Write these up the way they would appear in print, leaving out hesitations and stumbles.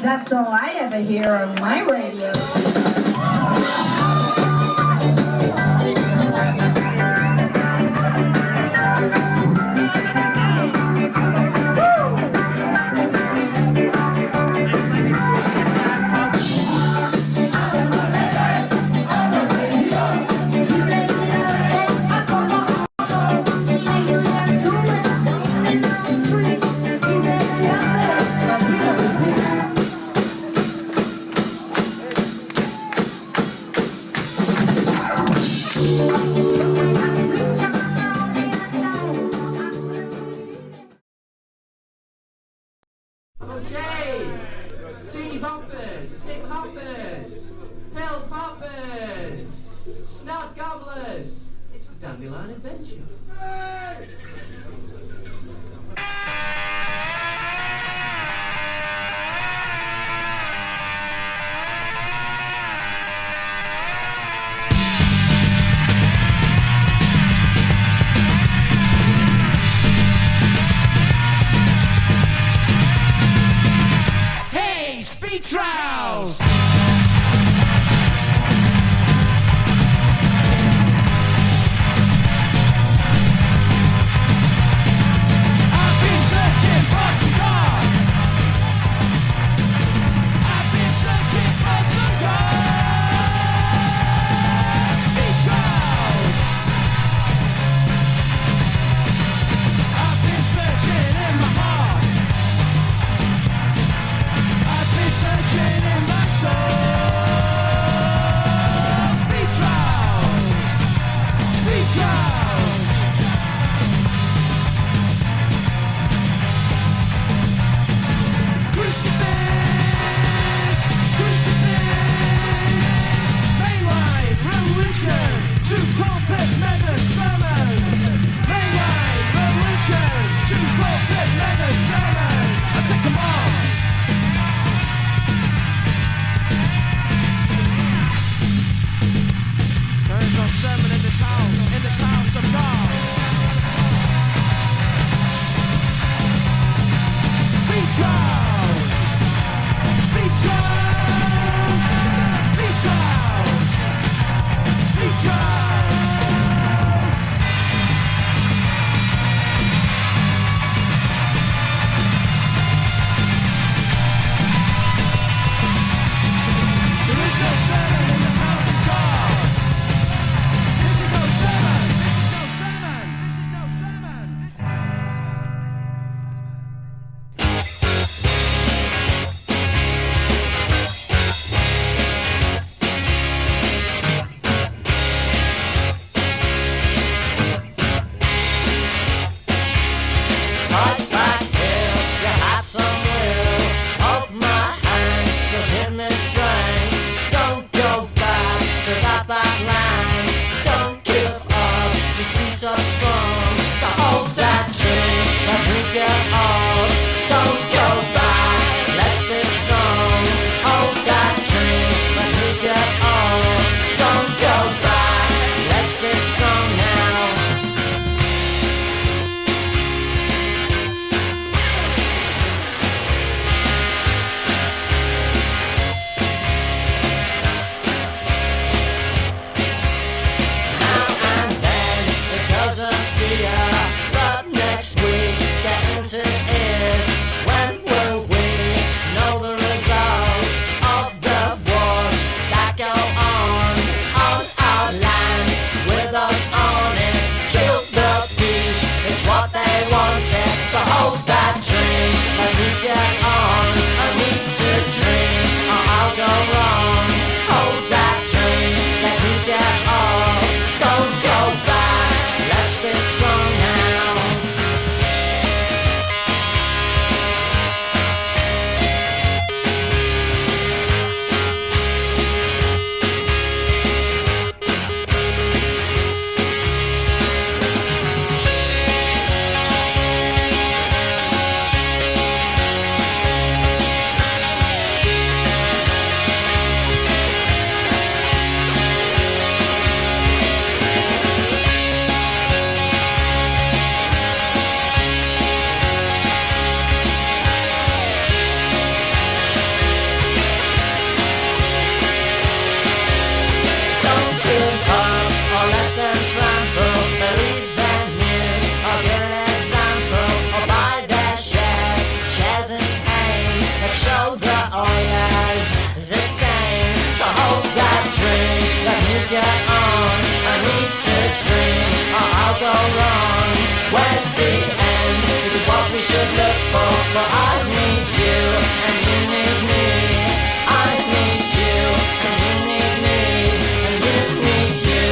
That's all I ever hear on my radio. Okay, teeny boppers, hip hoppers, pill poppers, snot gobblers. It's the Dandelion Adventure. Speed trials! Where's the end? This is what we should look for I need you, and you need me. I need you, and you need me. And you need you,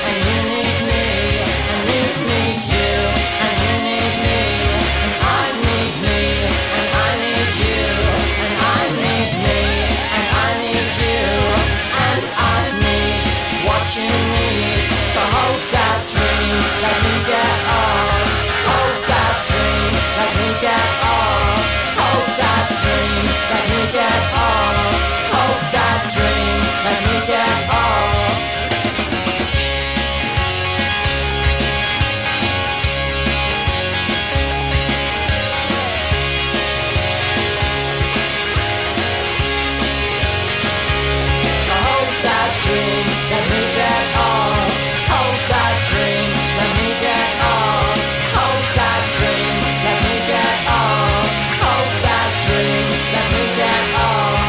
and you need me. And you need you, and you need me. And I need me, and I need you. And I need me, and I need you. And I need what you need. So hold that dream, let me get on. Hold that dream, let me get on. Hold that dream, let me get on. Hold that dream, let me get on. So hold that dream, let me get on. Hold that dream, let me get on. Hold that dream, let me get on. Hold that dream, let me get on.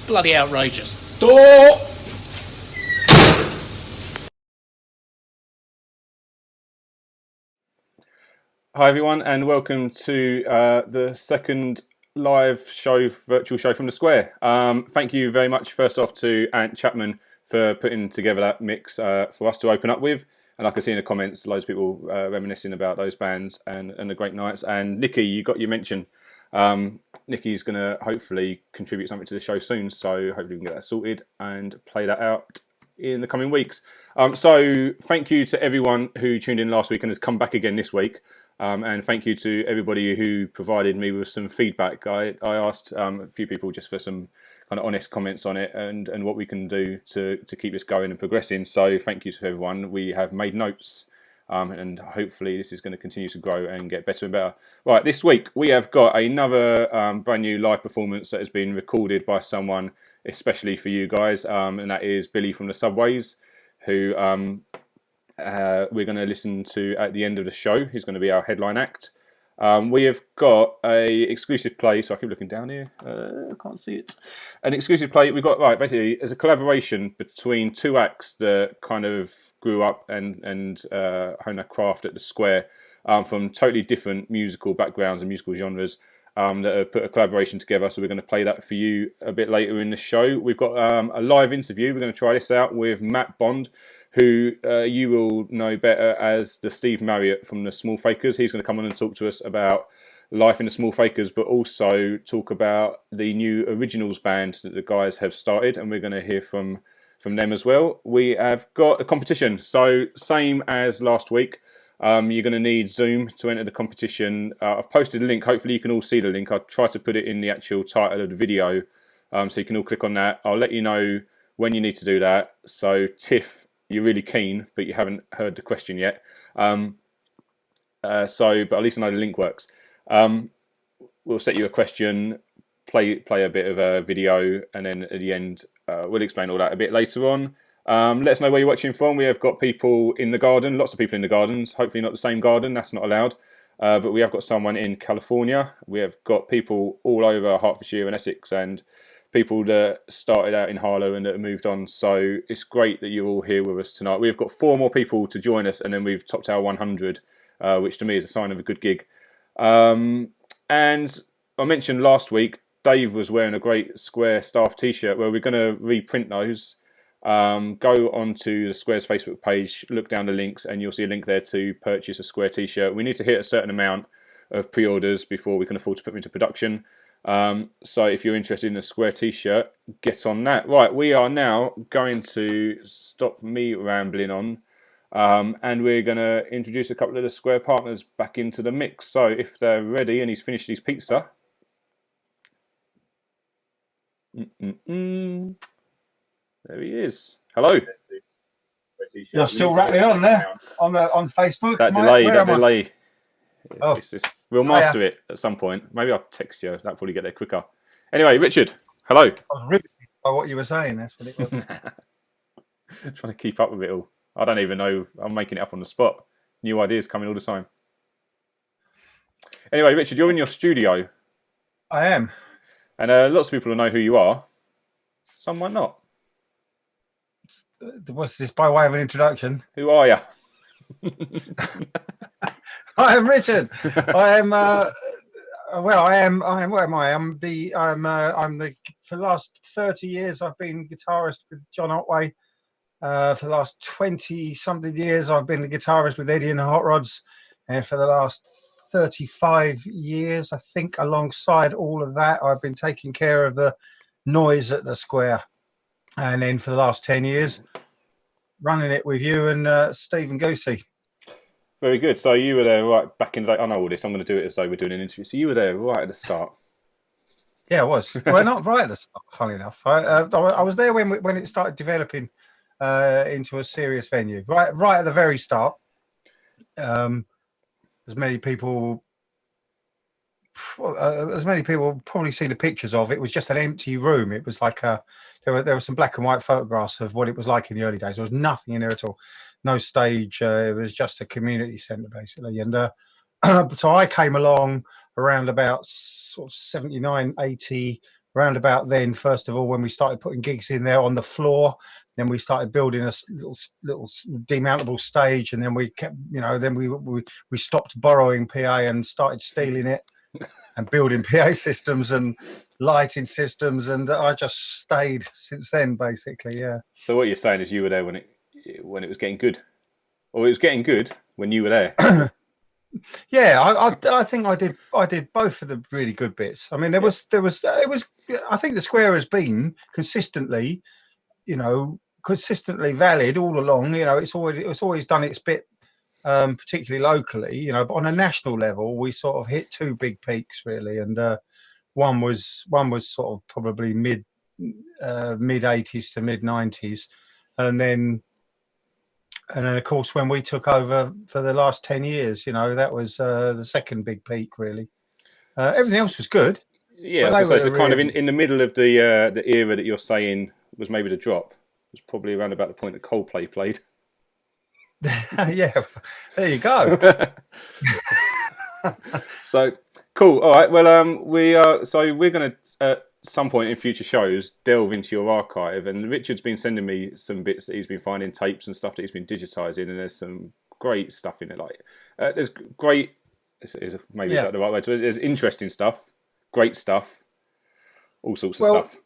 bloody outrageous. Door! Hi everyone, and welcome to the second live show, virtual show from the Square. Thank you very much, first off, to Chapman for putting together that mix for us to open up with. And I can see in the comments, loads of people reminiscing about those bands and the great nights. And Nikki, you got your mention. Nikki's going to hopefully contribute something to the show soon, so hopefully we can get that sorted and play that out in the coming weeks. So thank you to everyone who tuned in last week and has come back again this week. And thank you to everybody who provided me with some feedback. I asked a few people just for some kind of honest comments on it and what we can do to keep this going and progressing. So thank you to everyone. We have made notes and hopefully this is going to continue to grow and get better and better. Right, this week we have got another brand new live performance that has been recorded by someone especially for you guys, and that is Billy from the Subways, who we're going to listen to at the end of the show. He's going to be our headline act. We have got a exclusive play, so I keep looking down here. I can't see it. An exclusive play we've got, right, basically as a collaboration between two acts that kind of grew up and honed their craft at the Square from totally different musical backgrounds and musical genres that have put a collaboration together. So we're going to play that for you a bit later in the show. We've got a live interview. We're going to try this out with Matt Bond, who you will know better as the Steve Marriott from the Small Fakers. He's going to come on and talk to us about life in the Small Fakers, but also talk about the new Originals band that the guys have started, and we're going to hear from them as well. We have got a competition, so same as last week. You're going to need Zoom to enter the competition. I've posted a link. Hopefully you can all see the link. I'll try to put it in the actual title of the video, so you can all click on that. I'll let you know when you need to do that. So Tiff, you're really keen, but you haven't heard the question yet. But at least I know the link works. We'll set you a question, play a bit of a video, and then at the end, we'll explain all that a bit later on. Let us know where you're watching from. We have got people in the garden, lots of people in the gardens. Hopefully not the same garden, that's not allowed. But we have got someone in California. We have got people all over Hertfordshire and Essex, and people that started out in Harlow and that have moved on. So it's great that you're all here with us tonight. We've got 4 more people to join us, and then we've topped our 100, which to me is a sign of a good gig. And I mentioned last week, Dave was wearing a great Square staff t-shirt. Well, we're going to reprint those. Go onto the Square's Facebook page, look down the links, and you'll see a link there to purchase a Square t-shirt. We need to hit a certain amount of pre-orders before we can afford to put them into production. So if you're interested in a Square t-shirt, get on that. Right, we are now going to stop me rambling on, and we're going to introduce a couple of the Square partners back into the mix. So if they're ready and he's finished his pizza. There he is. Hello. You're still rattling on there on Facebook. That delay. We'll master it at some point. Maybe I'll text you. That'll probably get there quicker. Anyway, Richard, hello. I was riveted by what you were saying. That's what it was. Trying to keep up with it all. I don't even know. I'm making it up on the spot. New ideas coming all the time. Anyway, Richard, you're in your studio. I am. And lots of people will know who you are. Some might not. What's this by way of an introduction? Who are you? I am Richard. I am. I am. Where am I? I'm the. For the last 30 years, I've been guitarist with John Otway. For the last 20-something years, I've been the guitarist with Eddie and the Hot Rods, and for the last 35 years, I think, alongside all of that, I've been taking care of the noise at the Square, and then for the last 10 years, running it with you and Stephen Goosey. Very good. So you were there right back in the day. I know all this. I'm going to do it as though we're doing an interview. So you were there right at the start. Yeah, I was. Well, not right at the start, funny enough. I was there when it started developing into a serious venue. Right at the very start. As many people probably see the pictures of, it was just an empty room. It was like there were some black and white photographs of what it was like in the early days. There was nothing in there at all. No stage. It was just a community centre basically. And so I came along around about sort of 79, 80, around about then, first of all, when we started putting gigs in there on the floor, then we started building a little demountable stage, and then we kept, then we stopped borrowing PA and started stealing it and building PA systems and lighting systems, and I just stayed since then, basically. Yeah. So what you're saying is you were there when it was getting good, or it was getting good when you were there. Yeah, I think I did both of the really good bits. I mean, it was I think the Square has been consistently, consistently valid all along. It's always done its bit, particularly locally. But on a national level, we sort of hit two big peaks really, and one was sort of probably mid 80s to mid 90s, and then of course when we took over for the last 10 years, that was the second big peak really. Everything else was good. Yeah, so kind of in the middle of the era that you're saying was maybe the drop. It was probably around about the point that Coldplay played. Yeah, there you go. So cool. All right. Well, we're going to at some point in future shows delve into your archive, and Richard's been sending me some bits that he's been finding, tapes and stuff that he's been digitizing, and there's some great stuff in it. Like there's great. Maybe it's not the right way to. There's interesting stuff, great stuff, all sorts of stuff.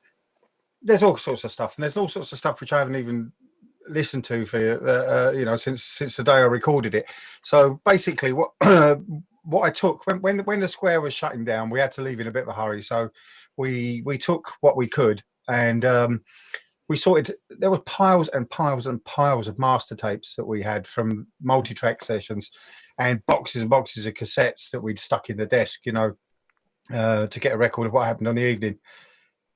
There's all sorts of stuff, and there's all sorts of stuff which I haven't even listened to for since the day I recorded it. So basically, what I took when the Square was shutting down, we had to leave in a bit of a hurry. So we took what we could, and we sorted. There was piles and piles and piles of master tapes that we had from multi-track sessions, and boxes and boxes of cassettes that we'd stuck in the desk, to get a record of what happened on the evening.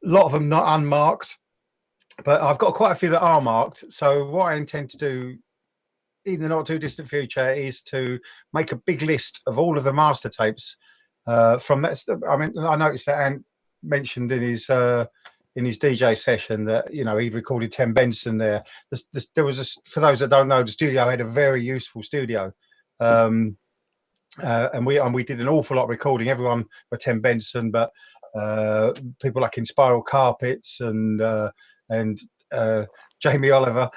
A lot of them not unmarked, but I've got quite a few that are marked. So what I intend to do in the not too distant future is to make a big list of all of the master tapes from that. I mean, I noticed that Ant mentioned in his DJ session that he recorded 10 Benson there. There was for those that don't know, the studio had a very useful studio, and we did an awful lot of recording. Everyone for 10 Benson, but people like in Spiral Carpets and Jamie Oliver,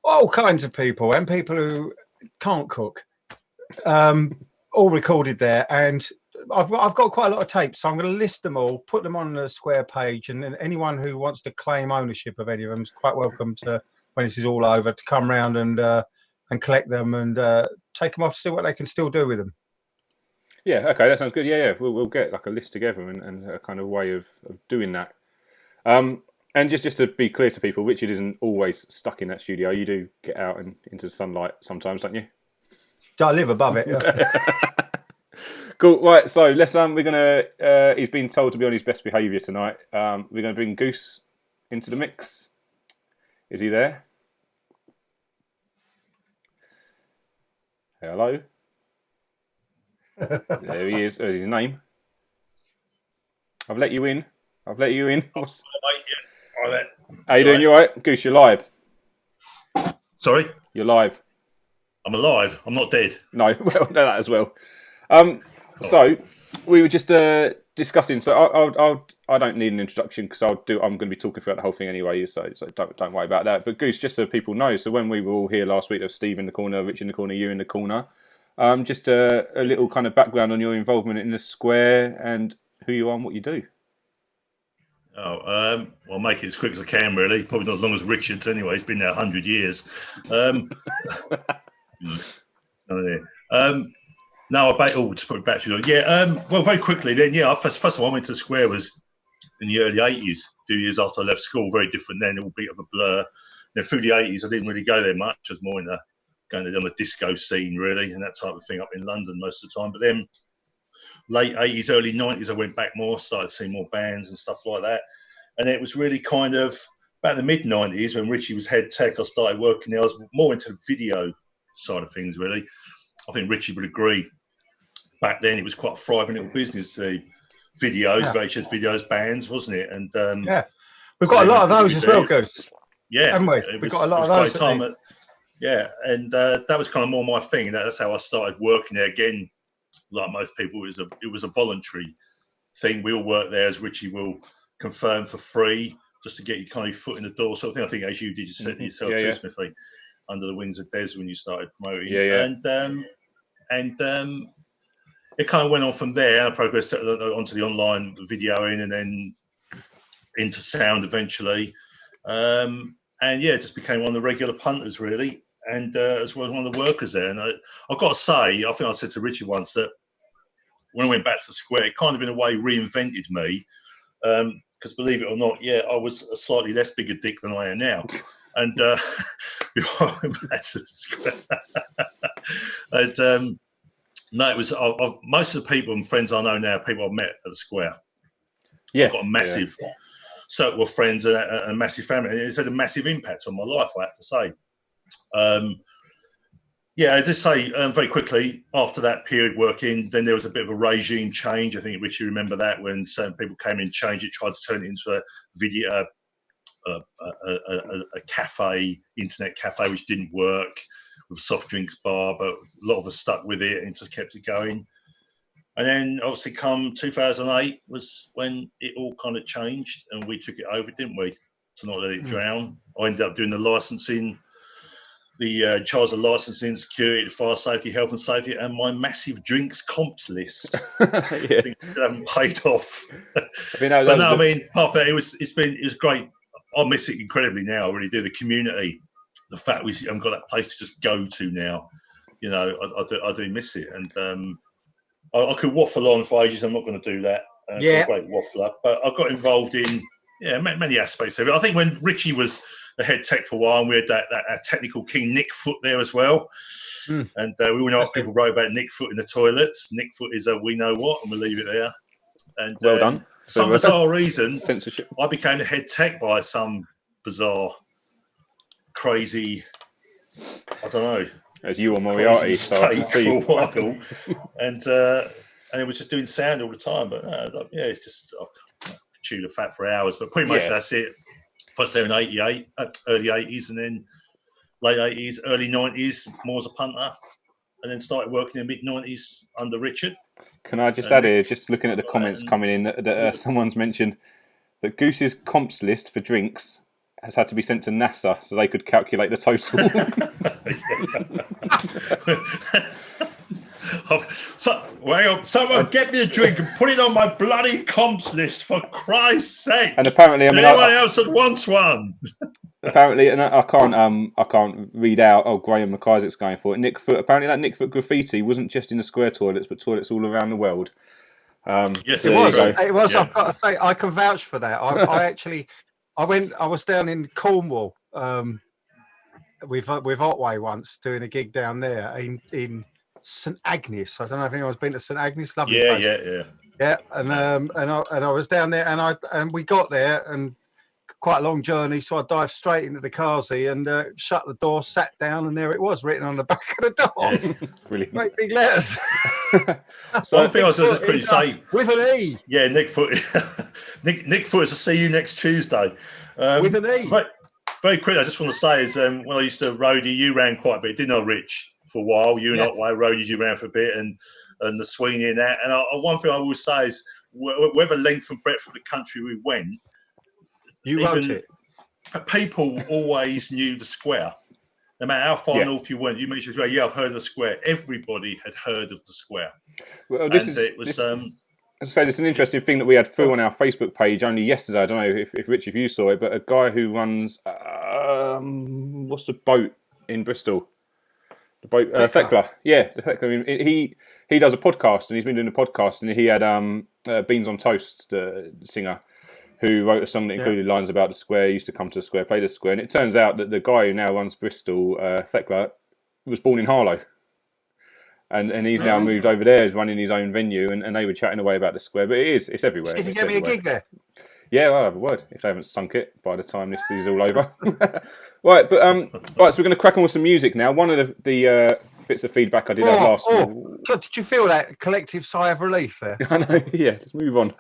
all kinds of people, and people who can't cook, all recorded there. And I've got quite a lot of tapes, so I'm going to list them all, put them on the Square page, and then anyone who wants to claim ownership of any of them is quite welcome to, when this is all over, to come round and collect them and take them off to see what they can still do with them. Yeah, okay, that sounds good. Yeah. We'll get like a list together and a kind of way of doing that. And just to be clear to people, Richard isn't always stuck in that studio. You do get out and into the sunlight sometimes, don't you? I live above it. Cool. Right. So let's. We're gonna. He's been told to be on his best behaviour tonight. We're gonna bring Goose into the mix. Is he there? Hello. There he is. There's his name. I've let you in. How you doing? You all right? Goose, you're live. Sorry? You're live. I'm alive. I'm not dead. No, well, no, that as well. So we were just discussing. So I don't need an introduction because I'm going to be talking throughout the whole thing anyway. So don't worry about that. But Goose, just so people know. So when we were all here last week, there was Steve in the corner, Rich in the corner, you in the corner. Just a little kind of background on your involvement in the Square and who you are and what you do. Well, I'll make it as quick as I can, really. Probably not as long as Richard's anyway. He's been there 100 years. Just put it back to you. Yeah, well, very quickly then, first of all, I went to the Square was in the early 80s, 2 years after I left school. Very different then, all bit of a blur. Then through the 80s, I didn't really go there much. I was more going on the disco scene, really, and that type of thing up in London most of the time. But then late 80s, early 90s, I went back more, started seeing more bands and stuff like that. And it was really kind of about the mid 90s when Richie was head tech, I started working there. I was more into the video side of things, really. I think Richie would agree. Back then, it was quite a thriving little business, the videos, VHS videos, bands, wasn't it? And we've got a lot of those as well, Goose. Yeah, haven't we? We've got a lot of those. And that was kind of more my thing. That's how I started working there again. Like most people, it was a voluntary thing. We all worked there, as Richie will confirmed for free just to get your kind of foot in the door sort of thing. I think as you did yourself too, Smithy, under the wings of Des when you started promoting. And it kind of went on from there. I progressed onto the online videoing and then into sound eventually. Just became one of the regular punters really, and as well as one of the workers there. And I've got to say, I think I said to Richie once that when I went back to Square, it kind of in a way reinvented me. Because believe it or not, I was a slightly less bigger dick than I am now. And before I went back to Square, and no, it was most of the people and friends I know now, people I've met at the Square. Yeah, I've got a massive circle of friends and a massive family. And it's had a massive impact on my life, I have to say. I just say very quickly, after that period working, then there was a bit of a regime change. I think Richie remember that when certain people came in, changed it, tried to turn it into a video, a cafe, internet cafe, which didn't work, with a soft drinks bar, but a lot of us stuck with it and just kept it going. And then obviously come 2008 was when it all kind of changed and we took it over, didn't we? To not let it drown. I ended up doing the licensing, the charge of licensing, security, fire safety, health and safety, and my massive drinks comps list. I think I haven't paid off. I mean, apart from that, it was great. I miss it incredibly now. I really do. The community, the fact we haven't got that place to just go to now. You know, I do miss it, and I could waffle on for ages. I'm not going to do that. I'm a great waffler, but I got involved in many aspects of it. I think when Richie was the head tech for a while, and we had that technical king Nick Foot there as well. And we all know what people wrote about Nick Foot in the toilets. Nick Foot is a we know what, and we'll leave it there. And well done. For some bizarre reason, censorship. I became the head tech by some bizarre, crazy, I don't know. As you or Moriarty for a while, and it was just doing sound all the time. But it's just chew the fat for hours. But pretty much that's it. First there in '88, early '80s, and then late '80s, early '90s, more as a punter, and then started working in the mid '90s under Richard. Can I just add here, just looking at the comments coming in, that someone's mentioned that Goose's comps list for drinks has had to be sent to NASA so they could calculate the total. Someone get me a drink and put it on my bloody comps list, for Christ's sake. And apparently, anyone else that wants one. Apparently, and I can't read out. Oh, Graham McIsaac's going for it. Nick Foot. Apparently, that Nick Foot graffiti wasn't just in the Square toilets, but toilets all around the world. Yes, it was. It was. Yeah. I've got to say, I can vouch for that. I was down in Cornwall with Otway once doing a gig down there in St Agnes. I don't know if anyone's been to St Agnes. Lovely place. Yeah. And I was down there, and we got there, and quite a long journey, so I dived straight into the carsy and shut the door, sat down, and there it was written on the back of the door. Yeah, brilliant. Great big letters. So I think I was just pretty safe. With an E. Yeah, Nick Foot. Nick Foot is to see you next Tuesday. With an E. Very quickly, I just want to say is when I used to roadie, you ran quite a bit, didn't I, Rich? For a while, you and Otway roadied you around for a bit, and the Sweeney and that. And one thing I will say is, whatever length and breadth of the country we went, you wrote it. People always knew the Square. No matter how far north you went, you mentioned, I've heard of the Square. Everybody had heard of the Square. Well, this is an interesting thing that we had through on our Facebook page only yesterday. I don't know if Rich, if you saw it, but a guy who runs what's the boat in Bristol? The boat Thekla. Yeah, the Thekla. I mean, he does a podcast, and he's been doing a podcast, and he had Beans on Toast, the singer, who wrote a song that included lines about the Square, used to come to the Square, play the Square. And it turns out that the guy who now runs Bristol, Thekla, was born in Harlow. And he's now moved over there, is running his own venue, and they were chatting away about the Square. But it's everywhere. If you get me a gig there. Yeah, I'll have a word, if they haven't sunk it by the time this is all over. Right, but right, so we're going to crack on with some music now. One of the bits of feedback I did have last week. Did you feel that collective sigh of relief there? I know, yeah, let's move on.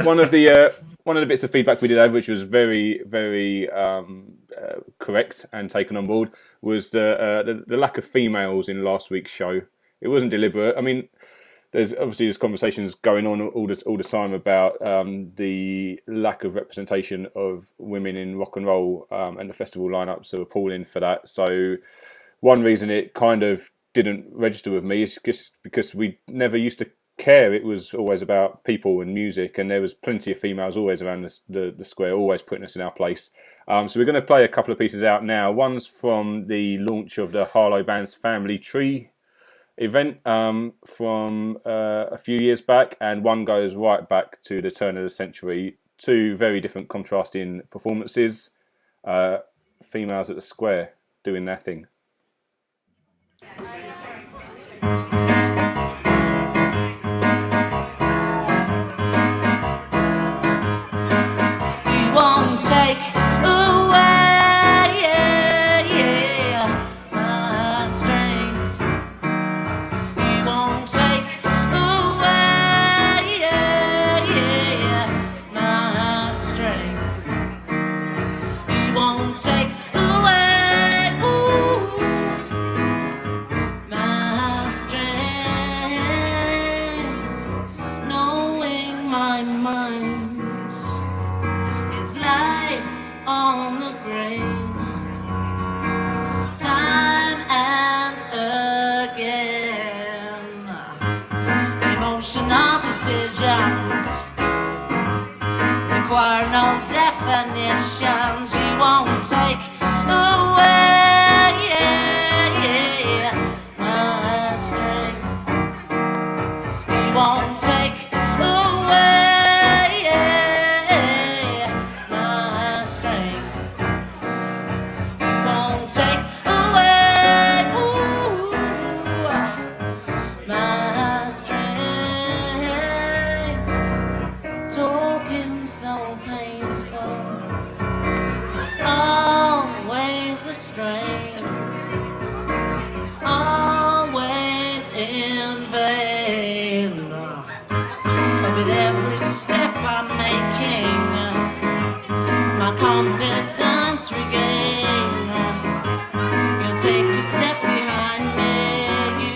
One of the bits of feedback we did have, which was very, very correct and taken on board, was the lack of females in last week's show. It wasn't deliberate. I mean, there's obviously conversations going on all the time about the lack of representation of women in rock and roll, and the festival lineups are appalling for that. So one reason it kind of didn't register with me is just because we never used to care. It was always about people and music, and there was plenty of females always around the square, always putting us in our place. So we're going to play a couple of pieces out now. One's from the launch of the Harlow Band's Family Tree event from a few years back, and one goes right back to the turn of the century. Two very different contrasting performances. Females at the square doing their thing. Won't take away my strength. He won't take away my strength. He won't take away my strength. Knowing my mind on the brain, time and again. Emotional decisions require no definitions. You won't take away my strength. You won't take away confidence regain. You'll take a step behind me,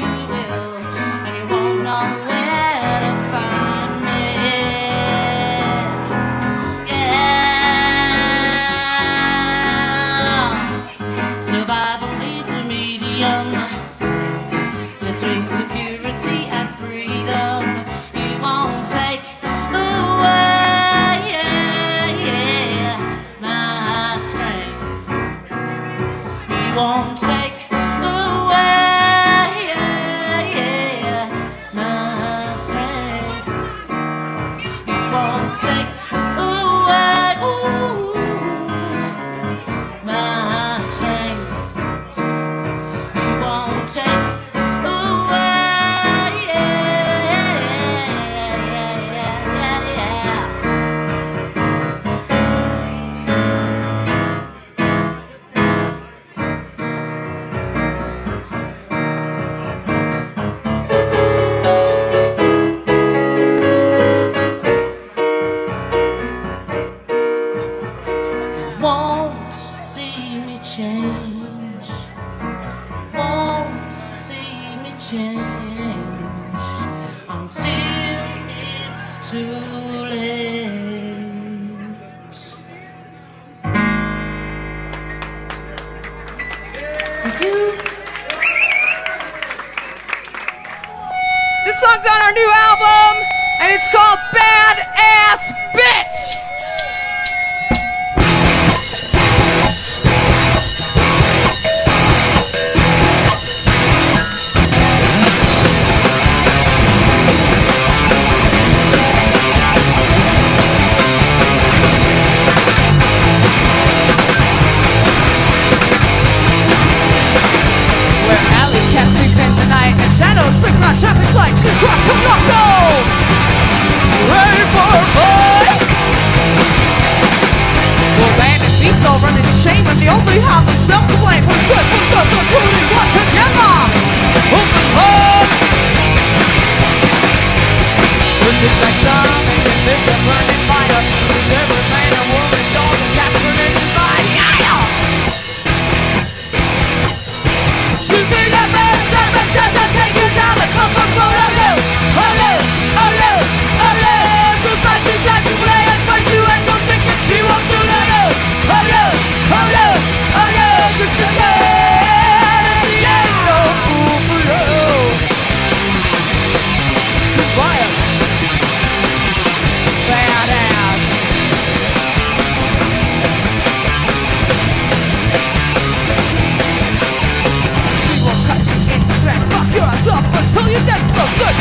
you will, and you won't know where to find me. Yeah. Survival needs a medium between security and freedom. You won't take won't take away my strength. You won't take away my strength. You won't take songs on our new album, and it's called Bad Ass Bitch. Where alley cats sleep in the night and shadows flicker on traffic lights, she cross the loco. Ready for a fight? Well, man and beast all running shame, and they only have themselves to blame. Push up, truly work together. Open up. Push it like some, and this a burning fire. With every man and woman, dog and cats burning in fire. Yeah! Shoot me the best, and take you down the comfort road of you.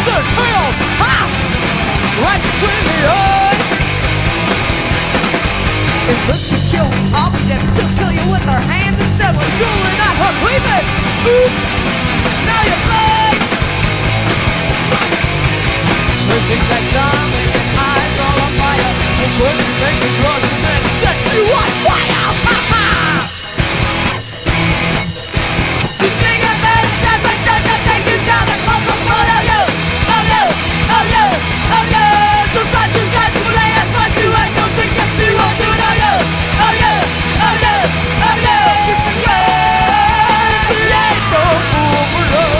Listen, hell, ha! Right between the eyes. It looks to kill all the dead, she'll kill you with her hands instead. We're drooling at her cleavage. Oops, now you're blind. First things next time, with your eyes all on fire. The first you make me blush and then set you on fire. Ha ha! You think I better stand my chance and take you down and pump up all of you. Oh no, oh no, oh no. So such you guys will lay and find you and don't think that you won't do it. Oh no, oh no, oh no, oh no. It's a race, she ain't no fool below.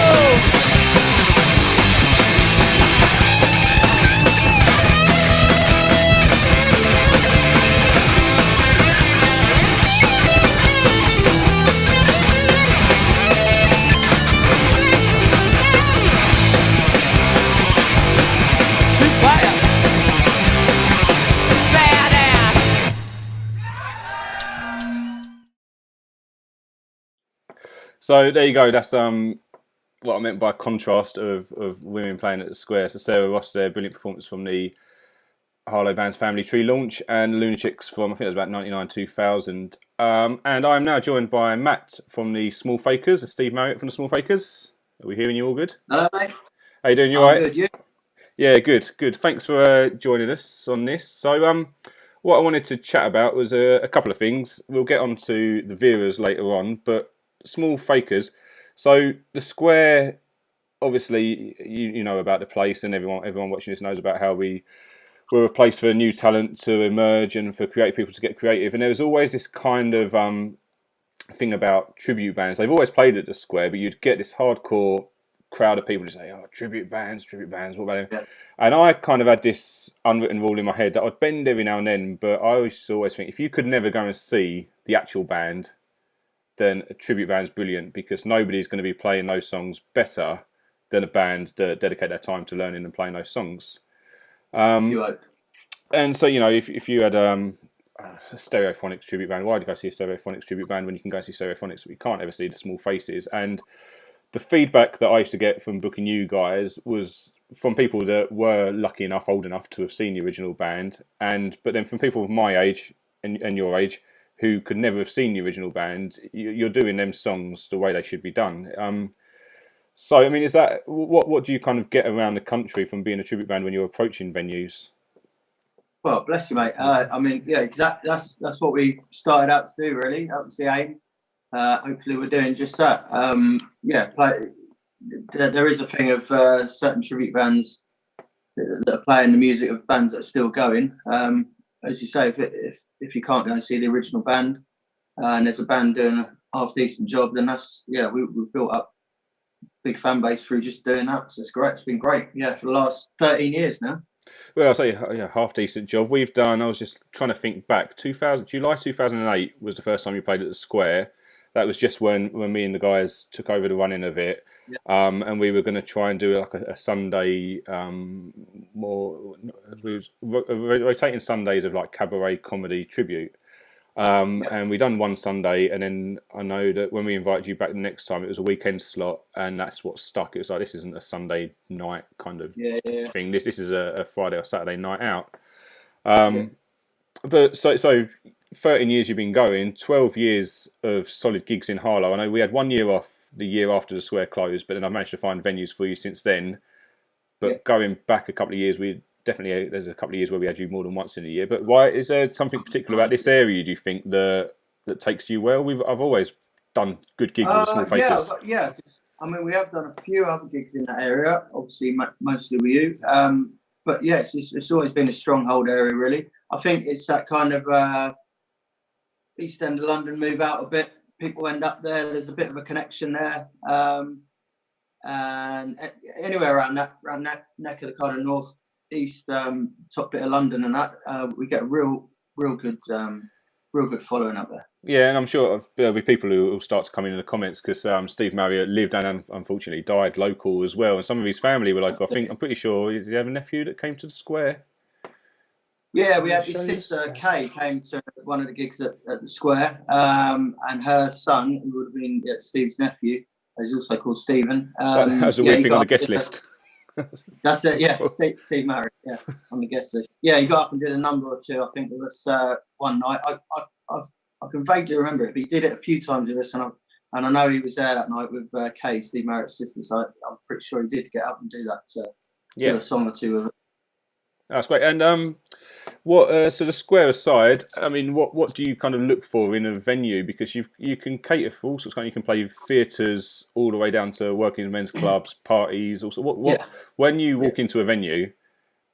So there you go. That's what I meant by contrast of women playing at the Square. So Sarah Ross there, brilliant performance from the Harlow Band's Family Tree launch, and Lunachicks from, I think it was about 99, 2000. And I am now joined by Matt from the Small Fakers, and Steve Marriott from the Small Fakers. Are we hearing you all good? Hello, mate. How you doing? You all right? Good, you? Yeah, good. Thanks for joining us on this. So what I wanted to chat about was a couple of things. We'll get on to the Veras later on, but Small Fakers. So the Square, obviously, you know about the place, and everyone watching this knows about how we're a place for new talent to emerge and for creative people to get creative. And there was always this kind of thing about tribute bands. They've always played at the Square, but you'd get this hardcore crowd of people to say, "Oh, tribute bands, what about them?" Yeah. And I kind of had this unwritten rule in my head that I'd bend every now and then, but I always think if you could never go and see the actual band, then a tribute band's brilliant, because nobody's going to be playing those songs better than a band that dedicate their time to learning and playing those songs. And so, you know, if you had a Stereophonics tribute band, why would you go see a Stereophonics tribute band when you can go see Stereophonics? We can't ever see the Small Faces. And the feedback that I used to get from booking you guys was from people that were lucky enough, old enough to have seen the original band, but then from people of my age and your age who could never have seen the original band. You're doing them songs the way they should be done. So, I mean, is that what do you kind of get around the country from being a tribute band when you're approaching venues? Well, bless you, mate. I mean, yeah, exactly. That's what we started out to do, really. That was the aim. Hopefully, we're doing just that. There is a thing of certain tribute bands that are playing the music of bands that are still going. As you say, if you can't go and see the original band, and there's a band doing a half decent job, then we've built up a big fan base through just doing that. So it's great. It's been great. Yeah, for the last 13 years now. Well, I'll say, yeah, half decent job. We've done, I was just trying to think back, July 2008 was the first time you played at the Square. That was just when me and the guys took over the running of it. Yeah. And we were going to try and do like a Sunday, rotating Sundays of like cabaret comedy tribute. And we done one Sunday, and then I know that when we invited you back the next time, it was a weekend slot, and that's what stuck. It was like, this isn't a Sunday night kind of thing. This is a Friday or Saturday night out. But so 13 years you've been going, 12 years of solid gigs in Harlow. I know we had 1 year off the year after the Square closed, but then I've managed to find venues for you since then. But going back a couple of years, there's a couple of years where we had you more than once in a year. But why is there something particular about this area, do you think, that takes you well? I've always done good gigs with the Small Fakers. Yeah. I mean, we have done a few other gigs in that area, obviously mostly with you. But yeah, it's always been a stronghold area, really. I think it's that kind of East End of London, move out a bit. People end up there. There's a bit of a connection there. And anywhere around that neck of the kind of north east top bit of London and that, we get a real good following up there. Yeah, and I'm sure there'll be people who will start to come in the comments because Steve Marriott lived and unfortunately died local as well, and some of his family were like, I'm pretty sure, did you have a nephew that came to the Square? Yeah, we had his sister Kay came to one of the gigs at the Square, and her son, who would have been Steve's nephew, is also called Stephen. That was a weird thing on the guest list. That's it. Yeah, Steve Marriott. Yeah, on the guest list. Yeah, he got up and did a number or two. I think it was one night. I can vaguely remember it, but he did it a few times with us, and I know he was there that night with Kay, Steve Marriott's sister. So I'm pretty sure he did get up and do that. Do a song or two with it. That's great. And what? So the Square aside, I mean, what do you kind of look for in a venue? Because you can cater for all sorts of kind. You can play theatres all the way down to working men's clubs, parties. Also, when you walk into a venue,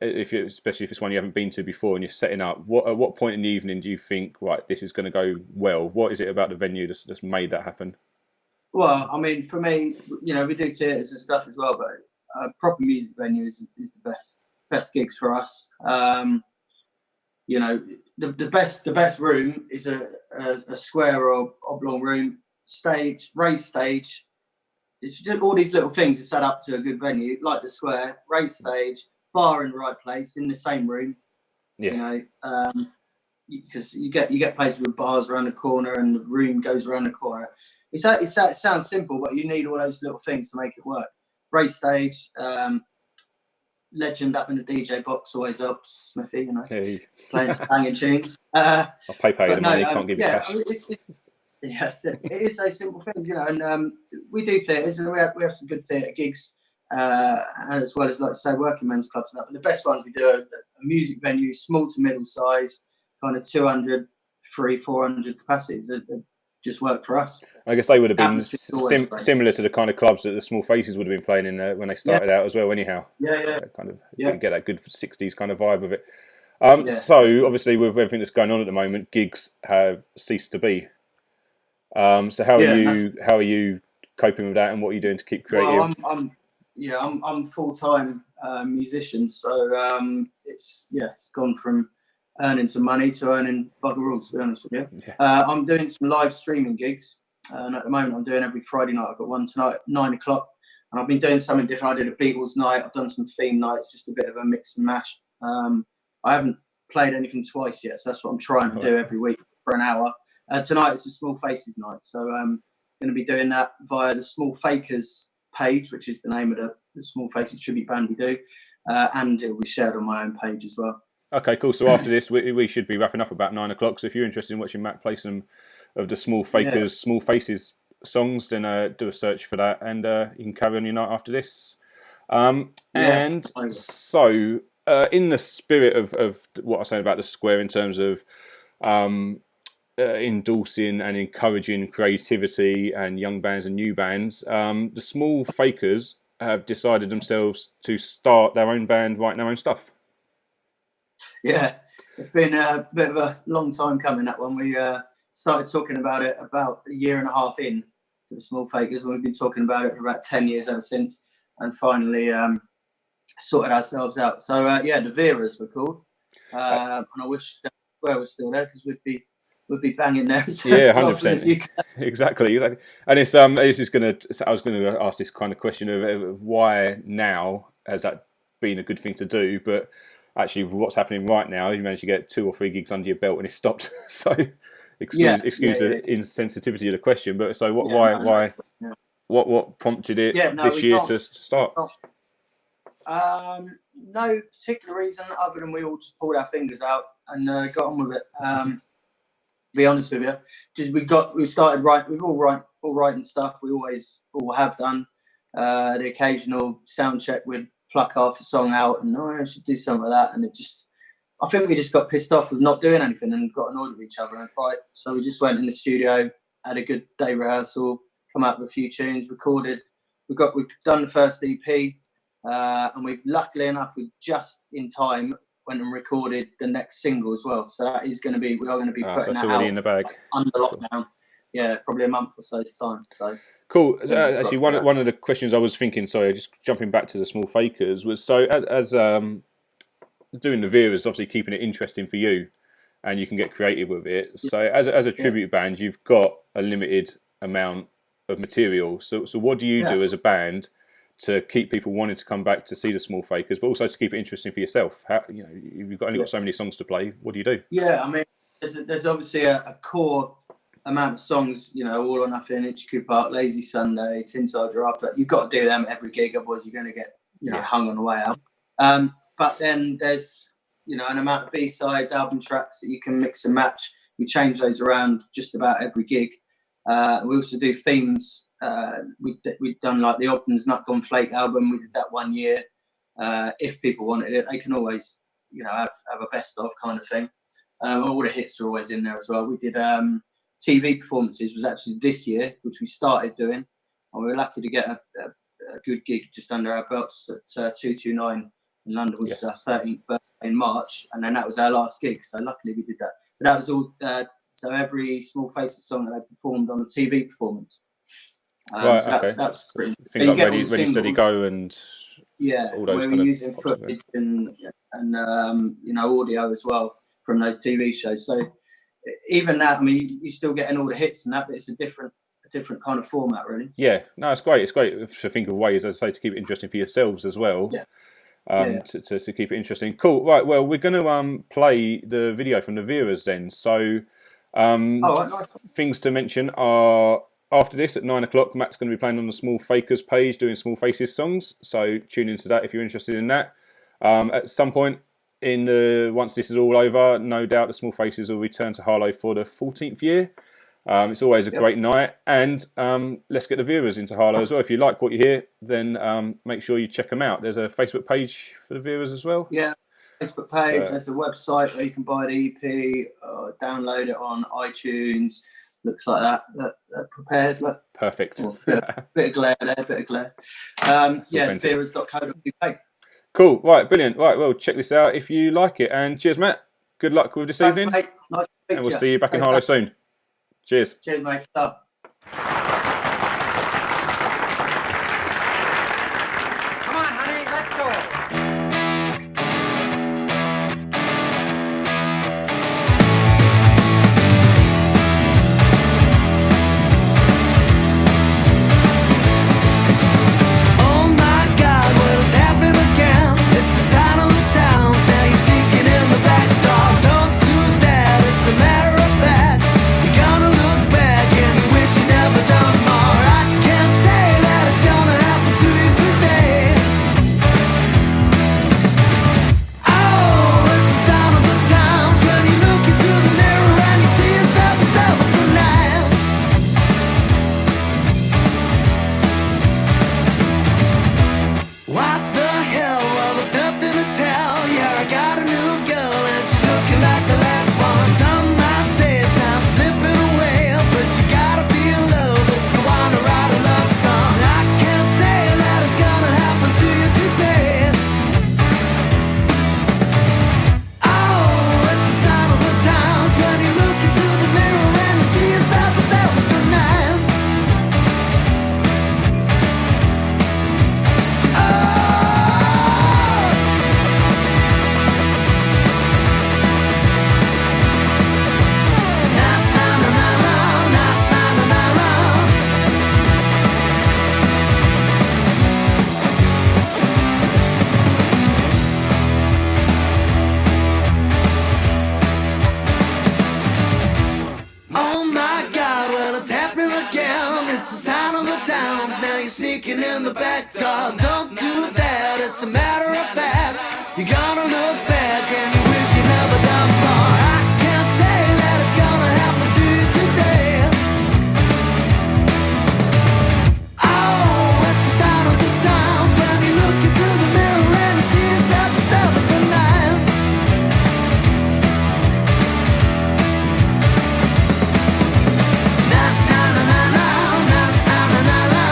especially if it's one you haven't been to before, and you're setting up, at what point in the evening do you think, right, this is going to go well? What is it about the venue that's made that happen? Well, I mean, for me, we do theatres and stuff as well, but a proper music venue is the best gigs for us. The best room is a square or oblong room, stage, raised stage. It's just all these little things are set up to a good venue, like the Square, raised stage, bar in the right place in the same room. Yeah. Because you get places with bars around the corner and the room goes around the corner. It sounds simple, but you need all those little things to make it work. Raised stage, legend up in the DJ box always helps, Smithy, playing some banging tunes. I'll pay the money, can't give you cash. I mean, it is those simple things, and we do theatres, and we have some good theatre gigs, as well as, like I say, working men's clubs and that. But the best ones we do are a music venue, small to middle size, kind of 200, 400 capacities that just work for us. I guess they would have been similar to the kind of clubs that the Small Faces would have been playing in when they started out as well. Anyhow, get that good 60s kind of vibe of it. So obviously, with everything that's going on at the moment, gigs have ceased to be. So how are you coping with that, and what are you doing to keep creative? Well, I'm full-time musician, so it's gone from earning some money to earning bugger all, to be honest with you. I'm doing some live streaming gigs, and at the moment I'm doing every Friday night. I've got one tonight at 9 o'clock, and I've been doing something different. I did a Beatles night, I've done some theme nights, just a bit of a mix and mash. I haven't played anything twice yet, so that's what I'm trying to do every week for an hour. Tonight it's a Small Faces night, so I'm going to be doing that via the Small Fakers page, which is the name of the Small Faces tribute band we do, and it will be shared on my own page as well. Okay, cool. So after this, we should be wrapping up about 9 o'clock. So if you're interested in watching Matt play some of the Small Fakers, Small Faces songs, then do a search for that, and you can carry on your night after this. And so, in the spirit of what I was saying about the Square, in terms of endorsing and encouraging creativity and young bands and new bands, the Small Fakers have decided themselves to start their own band, writing their own stuff. Yeah, it's been a bit of a long time coming, that one. We started talking about it about a year and a half in to the Small Fakers, and we've been talking about it for about 10 years ever since, and finally sorted ourselves out. So, the Veras were called, and I wish Square was still there, because we'd be banging there. 100%. Exactly. And it's I was going to ask this kind of question of why now has that been a good thing to do, but actually, with what's happening right now, you managed to get 2 or 3 gigs under your belt and it stopped. So, excuse the insensitivity of the question, but so what prompted it this year to start? No particular reason other than we all just pulled our fingers out and got on with it. To be honest with you, just we started writing. We've all writing stuff. We all have done. The occasional sound check with. Pluck half a song out and I should do something like that, and I think we just got pissed off with not doing anything and got annoyed with each other, and so we just went in the studio, had a good day rehearsal, come out with a few tunes, recorded. We've done the first EP, and we luckily enough we just in time went and recorded the next single as well. So that is going to be we are going to be putting that out in the bag under lockdown. Yeah, probably a month or so's time. So. Cool. Actually, one of the questions I was thinking, sorry, just jumping back to the Small Fakers, was so as doing the Veras, obviously keeping it interesting for you, and you can get creative with it. So as a tribute band, you've got a limited amount of material. So what do you do as a band to keep people wanting to come back to see the Small Fakers, but also to keep it interesting for yourself? You've only got so many songs to play. What do you do? Yeah, I mean, there's obviously a core amount of songs, All or Nothing, Itchy Park, Lazy Sunday, Tin Soldier After. You've got to do them every gig, otherwise you're going to get hung on the way out. But then there's an amount of B-sides, album tracks that you can mix and match. We change those around just about every gig. We also do themes. We've done like the Ogden's Nut Gone Flake album. We did that 1 year. If people wanted it, they can always have a best of kind of thing. All the hits are always in there as well. We did TV performances was actually this year, which we started doing, and we were lucky to get a good gig just under our belts at 229 in London, which was our 13th birthday in March, and then that was our last gig. So luckily we did that. But that was all. So every Small Faces song that they performed on the TV performance. Right. So Okay. That's pretty. Things like Ready Steady Go and all those where kind we're of using footage and audio as well from those TV shows. So even that, I mean, you're still getting all the hits and that, but it's a different kind of format, really. Yeah, no, it's great. It's great to think of ways, as I say, to keep it interesting for yourselves as well. Yeah. To keep it interesting. Cool. Right. Well, we're going to play the video from the Veras then. So, things to mention are after this at 9 o'clock. Matt's going to be playing on the Small Fakers page, doing Small Faces songs. So tune into that if you're interested in that. At some point once this is all over, no doubt the Small Faces will return to Harlow for the 14th year. It's always a great night, and let's get the Veras into Harlow as well. If you like what you hear, then make sure you check them out. There's a Facebook page for the Veras as well. Yeah, Facebook page. There's a website where you can buy the EP, download it on iTunes. Looks like that. Prepared. Look. Perfect. Oh, bit of glare there. Veras.co.uk. Cool. Right. Brilliant. Right. Well, check this out if you like it. And cheers, Matt. Good luck with this evening. Mate. Nice to speak and we'll to see you back in Harlow soon. Cheers. Cheers, mate. Love. Come on, honey, let's go. Oh my God, what has happened again? It's the sign of the towns. Now you're sneaking in the back door. Don't do that, it's a matter of fact. You're gonna look back and you wish you never done more. I can't say that it's gonna happen to you today. Oh, it's the sign of the towns. When you look into the mirror and you see yourself as ever tonight. What the hell? Well, there's nothing to tell. Yeah, I got a new girl and she's looking like the last one. Some might say time's slipping away, but you gotta be in love if you wanna write a love song. I can't say that it's gonna happen to you today. Oh, it's the sign of the times when you look into the mirror and you see yourself as ever tonight. Oh my God, well it's happening again. It's a sign of the towns. Now you're sneaking in the back door. Don't do that, it's a matter of fact. You're gonna look back and you wish you never done more. I can't say that it's gonna happen to you today. Oh, it's a sign of the towns. When you look into the mirror and you see yourself as ever tonight. Na na na na na na na na na.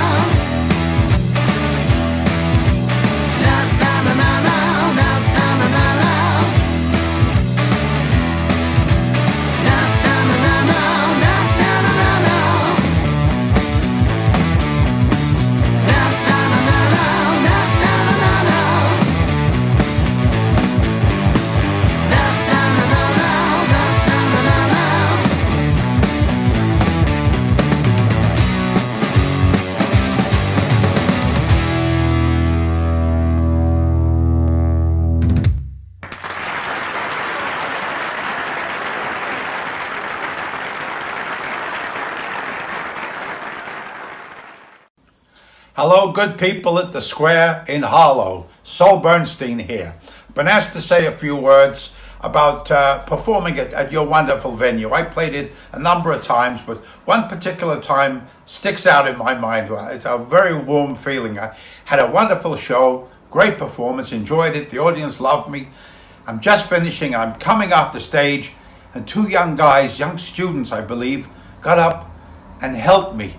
Hello, good people at the Square in Harlow. Sol Bernstein here. Been asked to say a few words about performing at your wonderful venue. I played it a number of times, but one particular time sticks out in my mind. It's a very warm feeling. I had a wonderful show, great performance, enjoyed it. The audience loved me. I'm just finishing. I'm coming off the stage, and two young guys, young students, I believe, got up and helped me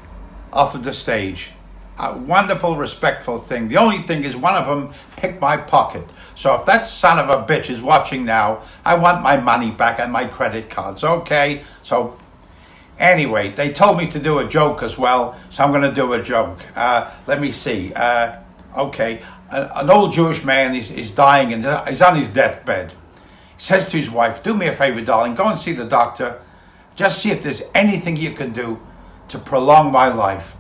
off of the stage. A wonderful, respectful thing. The only thing is one of them picked my pocket. So if that son of a bitch is watching now, I want my money back and my credit cards, okay? So anyway, they told me to do a joke as well, so I'm going to do a joke. Let me see. Okay, an old Jewish man is dying and he's on his deathbed. He says to his wife, do me a favor, darling, go and see the doctor. Just see if there's anything you can do to prolong my life.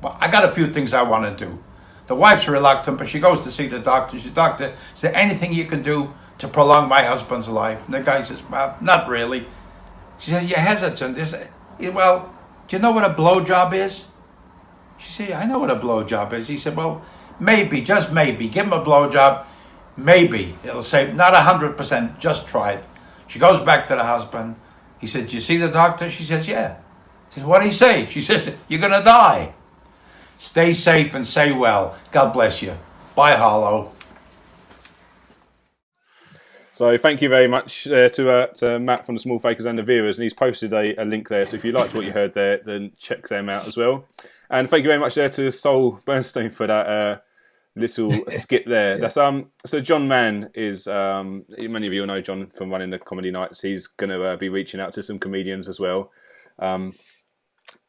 I got a few things I want to do. The wife's reluctant, but she goes to see the doctor. She says, doctor, is there anything you can do to prolong my husband's life? And the guy says, well, not really. She says, you're hesitant. Well, do you know what a blowjob is? She said, I know what a blowjob is. He said, well, maybe, just maybe. Give him a blowjob. Maybe. It'll save, not 100%, just try it. She goes back to the husband. He said, do you see the doctor? She says, yeah. He says, what did he say? She says, you're going to die. Stay safe and say well. God bless you. Bye, Harlow. So thank you very much to Matt from the Small Fakers and the Veras, and he's posted a link there. So if you liked what you heard there, then check them out as well. And thank you very much there to Sol Bernstein for that little skit there. That's so John Mann is many of you will know John from running the comedy nights. He's going to be reaching out to some comedians as well.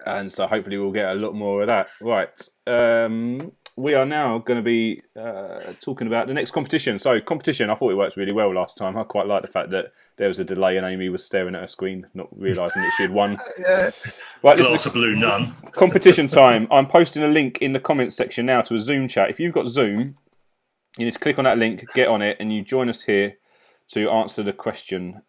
And so hopefully we'll get a lot more of that. Right. We are now going to be talking about the next competition. So competition, I thought it worked really well last time. I quite like the fact that there was a delay and Amy was staring at her screen, not realising that she had won. Right, Glass of blue nun. Competition time. I'm posting a link in the comments section now to a Zoom chat. If you've got Zoom, you need to click on that link, get on it, and you join us here to answer the question.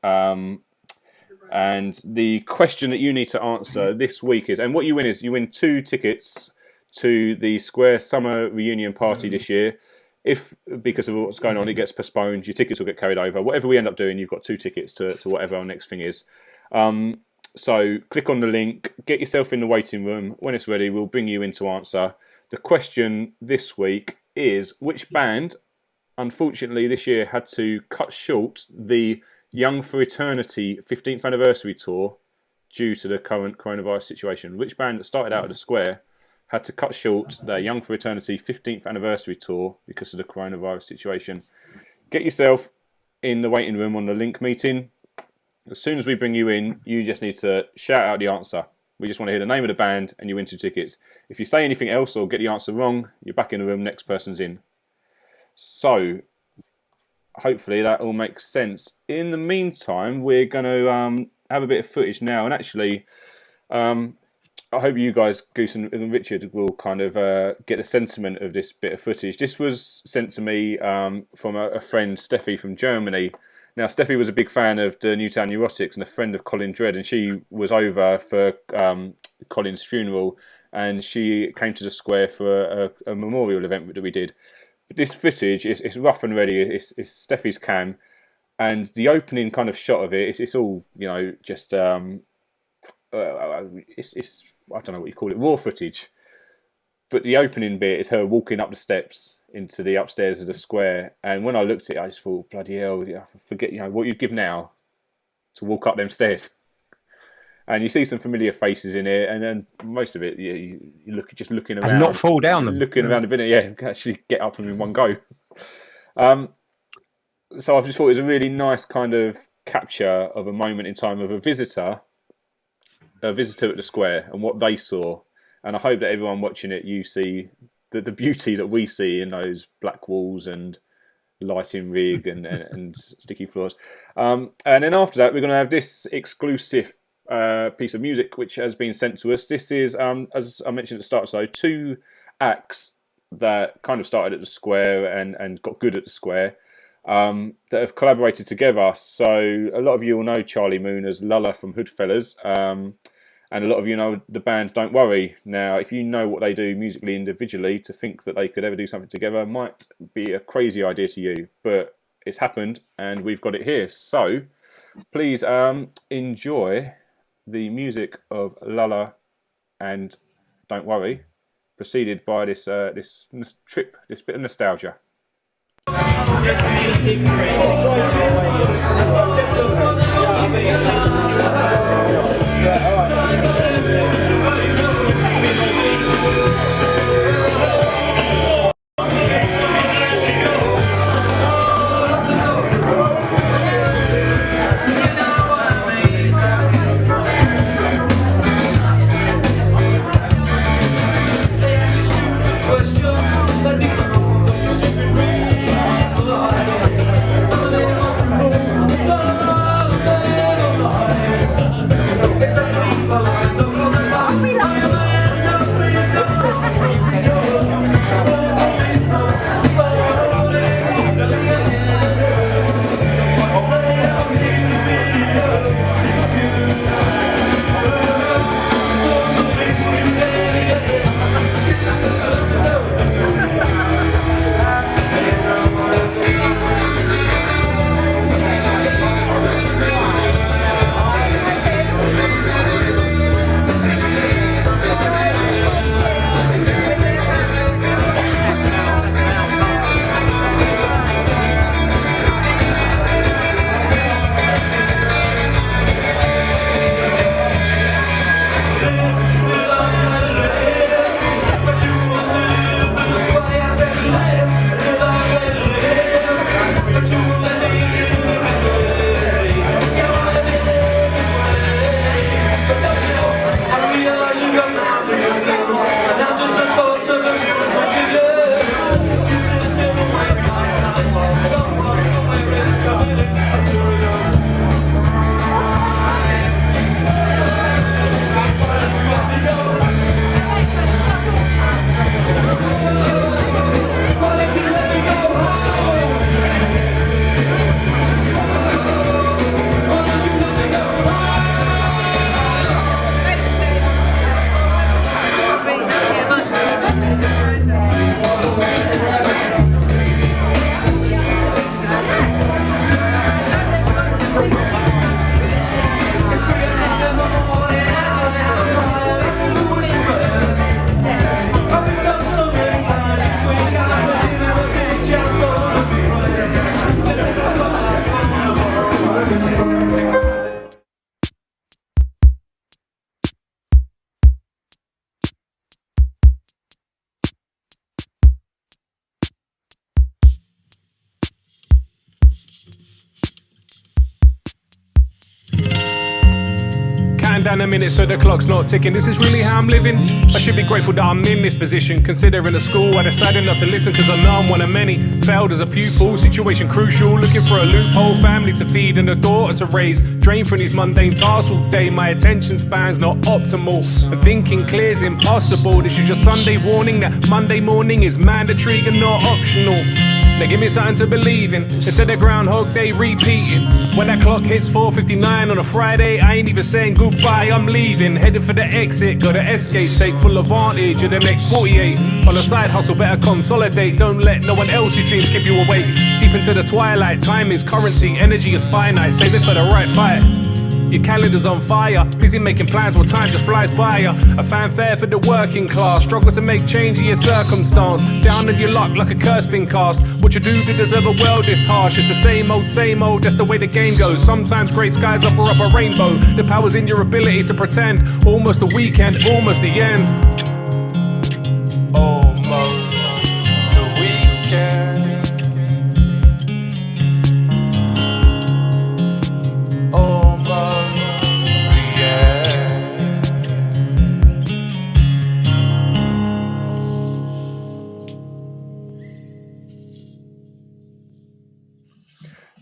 And the question that you need to answer this week is, and what you win is, you win 2 tickets to the Square Summer Reunion Party this year. If, because of what's going on, it gets postponed, your tickets will get carried over. Whatever we end up doing, you've got 2 tickets to whatever our next thing is. So click on the link, get yourself in the waiting room. When it's ready, we'll bring you in to answer. The question this week is, which band, unfortunately this year, had to cut short the Young for Eternity 15th anniversary tour due to the current coronavirus situation? Which band that started out at the Square had to cut short their Young for Eternity 15th anniversary tour because of the coronavirus situation? Get yourself in the waiting room on the link meeting. As soon as we bring you in, you just need to shout out the answer. We just want to hear the name of the band and you win 2 tickets. If you say anything else or get the answer wrong, you're back in the room, next person's in. So hopefully that all makes sense. In the meantime, we're going to have a bit of footage now. And actually, I hope you guys, Goose and Richard, will kind of get the sentiment of this bit of footage. This was sent to me from a friend, Steffi, from Germany. Now, Steffi was a big fan of the Newtown Neurotics and a friend of Colin Dredd, and she was over for Colin's funeral, and she came to the Square for a memorial event that we did. This footage is rough and ready. It's Steffi's cam, and the opening kind of shot of it. It's all, you know, just it's I don't know what you call it, raw footage. But the opening bit is her walking up the steps into the upstairs of the Square. And when I looked at it, I just thought, bloody hell, forget, you know, what you'd give now to walk up them stairs. And you see some familiar faces in it, and then most of it, you look just looking around, and not fall down them, looking around a bit. Yeah, you can actually get up in one go. So I've just thought it was a really nice kind of capture of a moment in time of a visitor at the Square and what they saw. And I hope that everyone watching it, you see the beauty that we see in those black walls and lighting rig and sticky floors. And then after that, we're going to have this exclusive piece of music which has been sent to us. This is, as I mentioned at the start, so 2 acts that kind of started at the Square and got good at the Square that have collaborated together. So a lot of you will know Charlie Moon as Lulla from Hoodfellas. And a lot of you know the band Don't Worry. Now, if you know what they do musically individually, to think that they could ever do something together might be a crazy idea to you. But it's happened, and we've got it here. So, please enjoy the music of Lulla and Don't Worry, preceded by this trip, this bit of nostalgia. Down the minutes so the clock's not ticking. This is really how I'm living. I should be grateful that I'm in this position. Considering the school, I decided not to listen because I know I'm one of many. Failed as a pupil, situation crucial. Looking for a loophole, family to feed and a daughter to raise. Drained from these mundane tasks all day. My attention span's not optimal. And thinking clear's impossible. This is your Sunday warning that Monday morning is mandatory and not optional. Now give me something to believe in, instead of Groundhog Day repeating. When that clock hits 4:59 on a Friday, I ain't even saying goodbye, I'm leaving. Headed for the exit, gotta escape, take full advantage of the next 48. On a side hustle, better consolidate, don't let no one else's dreams keep you awake. Deep into the twilight, time is currency, energy is finite, save it for the right fight. Your calendar's on fire, busy making plans while time just flies by ya. A fanfare for the working class, struggle to make change in your circumstance. Down on your luck like a curse been cast. What you do to deserve a world this harsh? It's the same old, that's the way the game goes. Sometimes great skies offer up a rainbow. The power's in your ability to pretend. Almost the weekend, almost the end. Almost the weekend.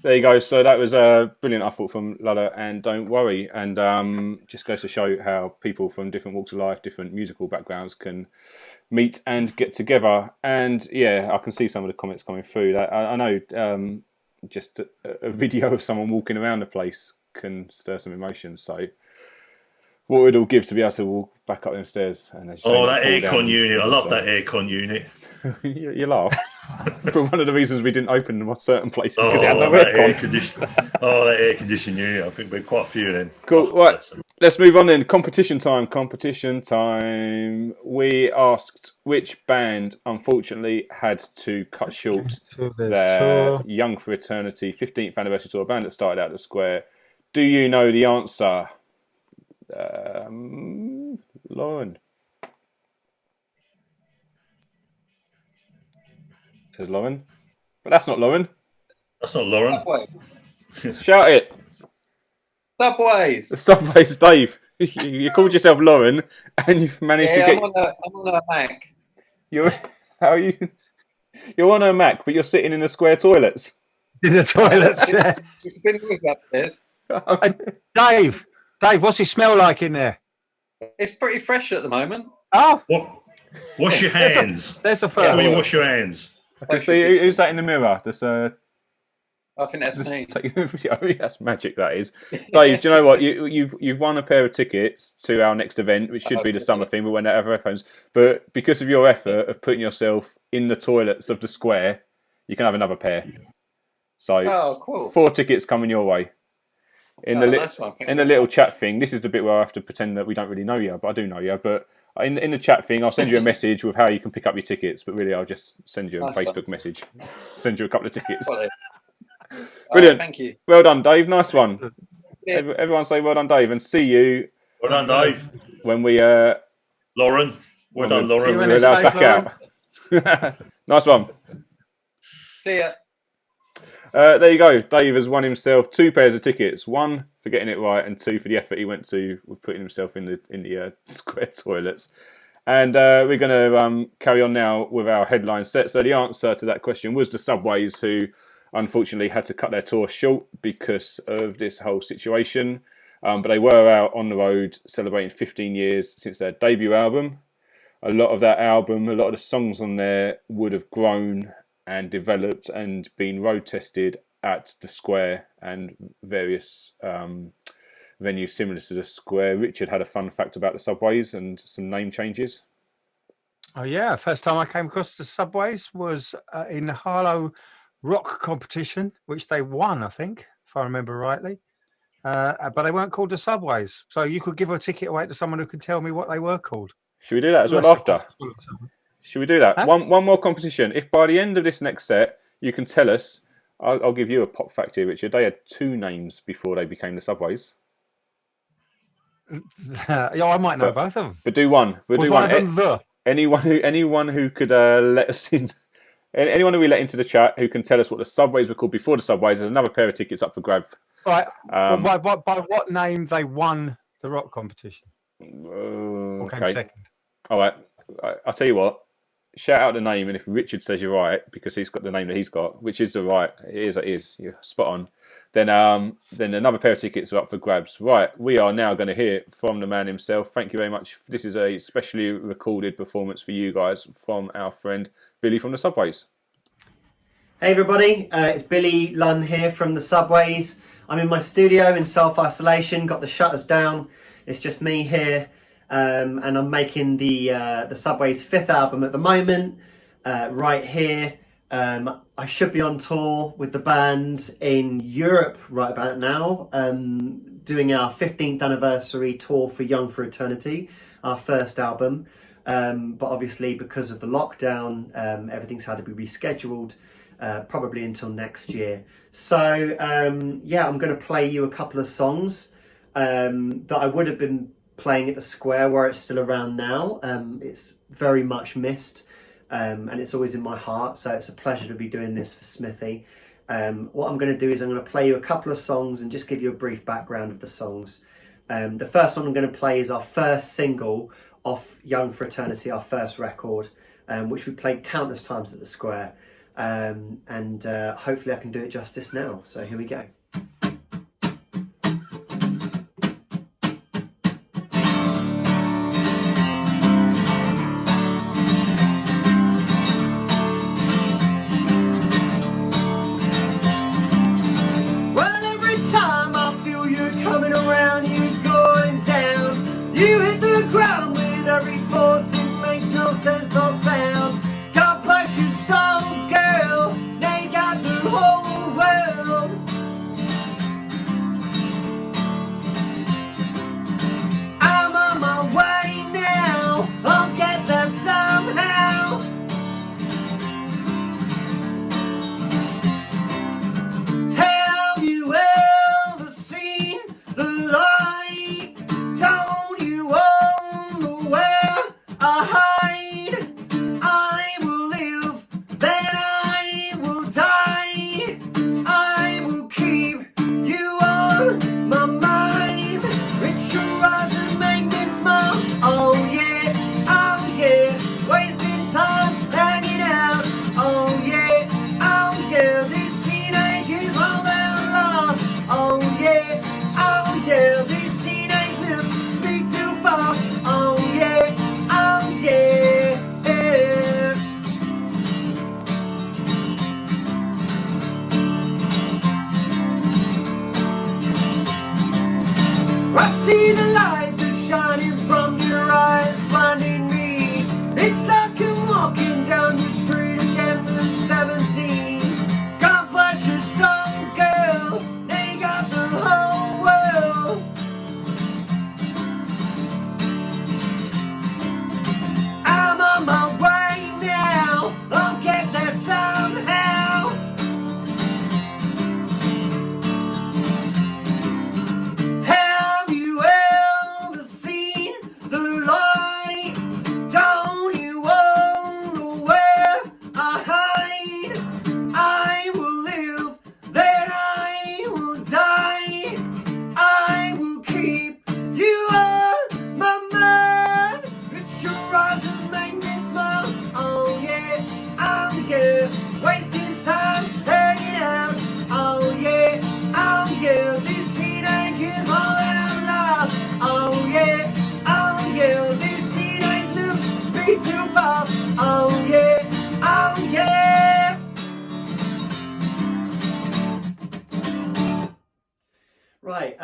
There you go. So that was brilliant, I thought, from Lulla and Don't Worry. And just goes to show how people from different walks of life, different musical backgrounds can meet and get together. And yeah, I can see some of the comments coming through. I know just a video of someone walking around the place can stir some emotions. So what we'd all give to be able to walk back up them stairs. And as you say, Oh, not that fall aircon down. unit. I love that aircon unit. You laugh. But one of the reasons we didn't open in certain places because Oh, it had no that aircon. air condition. Oh, that air conditioning unit. I think we're quite a few then. Cool. Oh, Right. Let's move on then. Competition time. We asked which band, unfortunately, had to cut short their Young for Eternity 15th anniversary tour, a band that started out at the Square. Do you know the answer? Lauren. There's Lauren. But that's not Lauren. That's not Lauren. Subway. Shout it. Subways. The Subway's Dave. You called yourself Lauren and you've managed to get... I'm on a Mac. How are you? You're on a Mac, but you're sitting in the Square toilets. In the toilets. Yeah. You've been with upstairs. Dave, what's it smell like in there? It's pretty fresh at the moment. Oh, Wash your hands. there's a How first. do you wash your hands? See, who's that in the mirror? Just, I think that's me. that's magic. That is, Dave. Do you know what? You've won a pair of tickets to our next event, which should be the summer thing. We won't have headphones, but because of your effort of putting yourself in the toilets of the Square, you can have another pair. So, cool. 4 tickets coming your way. In the little chat thing, this is the bit where I have to pretend that we don't really know you, but I do know you. But in the chat thing, I'll send you a message with how you can pick up your tickets. But really, I'll just send you a Facebook message. Send you a couple of tickets. Brilliant. Thank you. Well done, Dave. Nice one. Everyone say well done, Dave, and see you. Well done, Dave. When we Lauren. Well done, Lauren. We're allowed back out. Nice one. See ya. There you go. Dave has won himself 2 pairs of tickets. 1 for getting it right, and 2 for the effort he went to with putting himself in the Square toilets. And we're going to carry on now with our headline set. So the answer to that question was the Subways, who unfortunately had to cut their tour short because of this whole situation. But they were out on the road celebrating 15 years since their debut album. A lot of that album, a lot of the songs on there would have grown and developed and been road tested at the Square and various venues similar to the Square. Richard had a fun fact about the Subways and some name changes. Oh yeah, first time I came across the Subways was in the Harlow rock competition, which they won, I think, if I remember rightly. But they weren't called the Subways, so you could give a ticket away to someone who could tell me what they were called. Should we do that as well after? Should we do that? Huh? One more competition. If by the end of this next set you can tell us, I'll give you a pop fact here, Richard. They had 2 names before they became the Subways. Yeah, I might know both of them. But do one. We'll do one. Of them Anyone who could let us in. Anyone who we let into the chat who can tell us what the Subways were called before the Subways, there's another pair of tickets up for grab. Right. By what name they won the rock competition? Okay. All right. I'll tell you what. Shout out the name, and if Richard says you're right, because he's got the name that he's got, which is the right, it is. You're spot on. Then another pair of tickets are up for grabs. Right, we are now going to hear from the man himself. Thank you very much. This is a specially recorded performance for you guys from our friend Billy from the Subways. Hey everybody, it's Billy Lunn here from the Subways. I'm in my studio in self-isolation, got the shutters down. It's just me here, and I'm making the Subways' 5th album at the moment, right here. I should be on tour with the band in Europe right about now, doing our 15th anniversary tour for Young for Eternity, our first album. But obviously because of the lockdown, everything's had to be rescheduled, probably until next year. So yeah, I'm going to play you a couple of songs that I would have been playing at the Square where it's still around now. It's very much missed. And it's always in my heart, so it's a pleasure to be doing this for Smithy. What I'm going to do is I'm going to play you a couple of songs and just give you a brief background of the songs. The first one I'm going to play is our first single off Young for Eternity, our first record, which we played countless times at the Square. And hopefully I can do it justice now. So here we go. Well, every time I feel you coming around, you going down.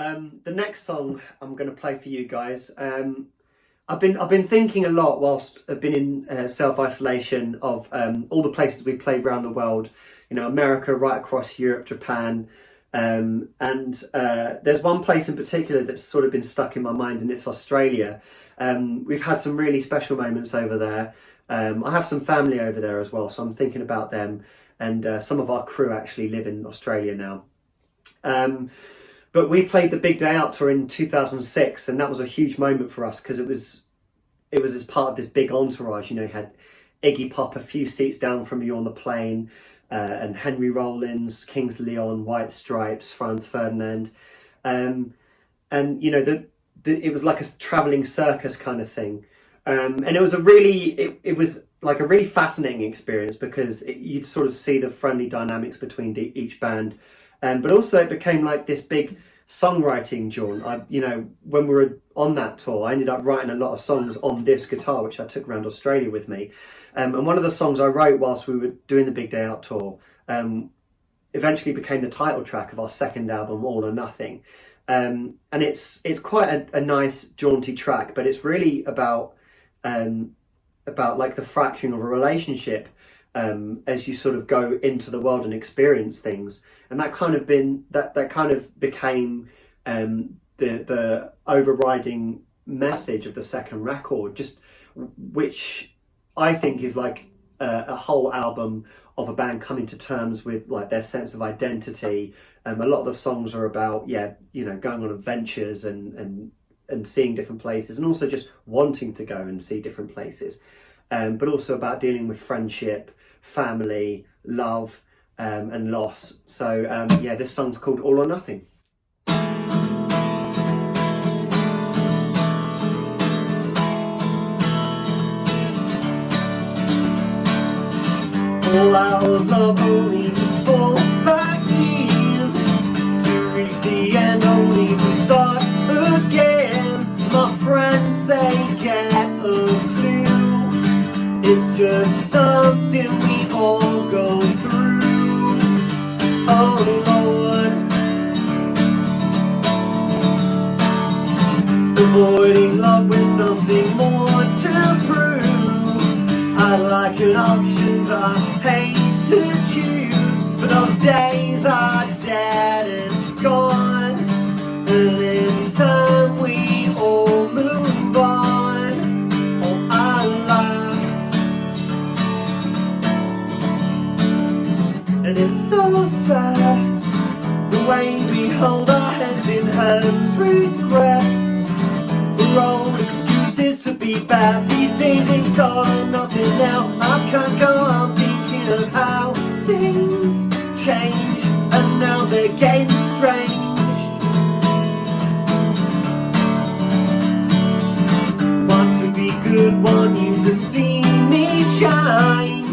The next song I'm going to play for you guys. I've been thinking a lot whilst I've been in self-isolation of all the places we've played around the world. You know, America, right across Europe, Japan. And there's one place in particular that's sort of been stuck in my mind, and it's Australia. We've had some really special moments over there. I have some family over there as well, so I'm thinking about them. And some of our crew actually live in Australia now. But we played the Big Day Out tour in 2006, and that was a huge moment for us because it was as part of this big entourage. You know, you had Iggy Pop a few seats down from you on the plane, and Henry Rollins, Kings of Leon, White Stripes, Franz Ferdinand, and you know it was like a travelling circus kind of thing, and it was it was like a really fascinating experience because you'd sort of see the friendly dynamics between each band. But also it became like this big songwriting jaunt. You know, when we were on that tour, I ended up writing a lot of songs on this guitar, which I took around Australia with me. And one of the songs I wrote whilst we were doing the Big Day Out tour eventually became the title track of our second album, All or Nothing. And it's quite a nice jaunty track, but it's really about like the fracturing of a relationship as you sort of go into the world and experience things. And that kind of became the overriding message of the second record, just which I think is like a whole album of a band coming to terms with like their sense of identity. A lot of the songs are about going on adventures and seeing different places, and also just wanting to go and see different places, but also about dealing with friendship, family, love, and loss. So this song's called All or Nothing. Fall out of love only to fall back in, to reach the end only to start again. My friends say get a clue, it's just something we all go through. Oh Lord, avoiding love with something more to prove. I'd like an option, but I hate to choose. But those days are dead and gone, and in time we all move on. Oh, I laugh, and it's so sad the way we hold our heads in hands. Regrets, old excuses to be bad. These days it's all or nothing now. I can't go on thinking of how things change, and now they're getting strange. Want to be good, want you to see me shine.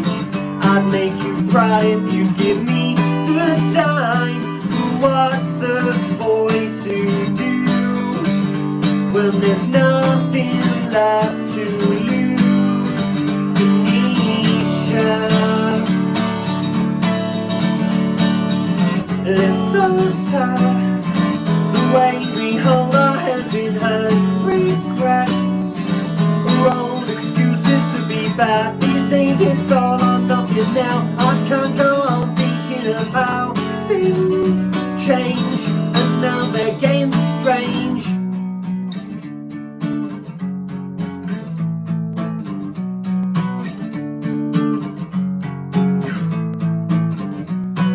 I'd make you cry if you give me the time. What's a boy to do when there's nothing left to lose? Anisha, it's so sad the way we hold our heads in hands. Regrets, old excuses to be bad. These days it's all or nothing now. I can't go on thinking of how things change, and now they're getting strange.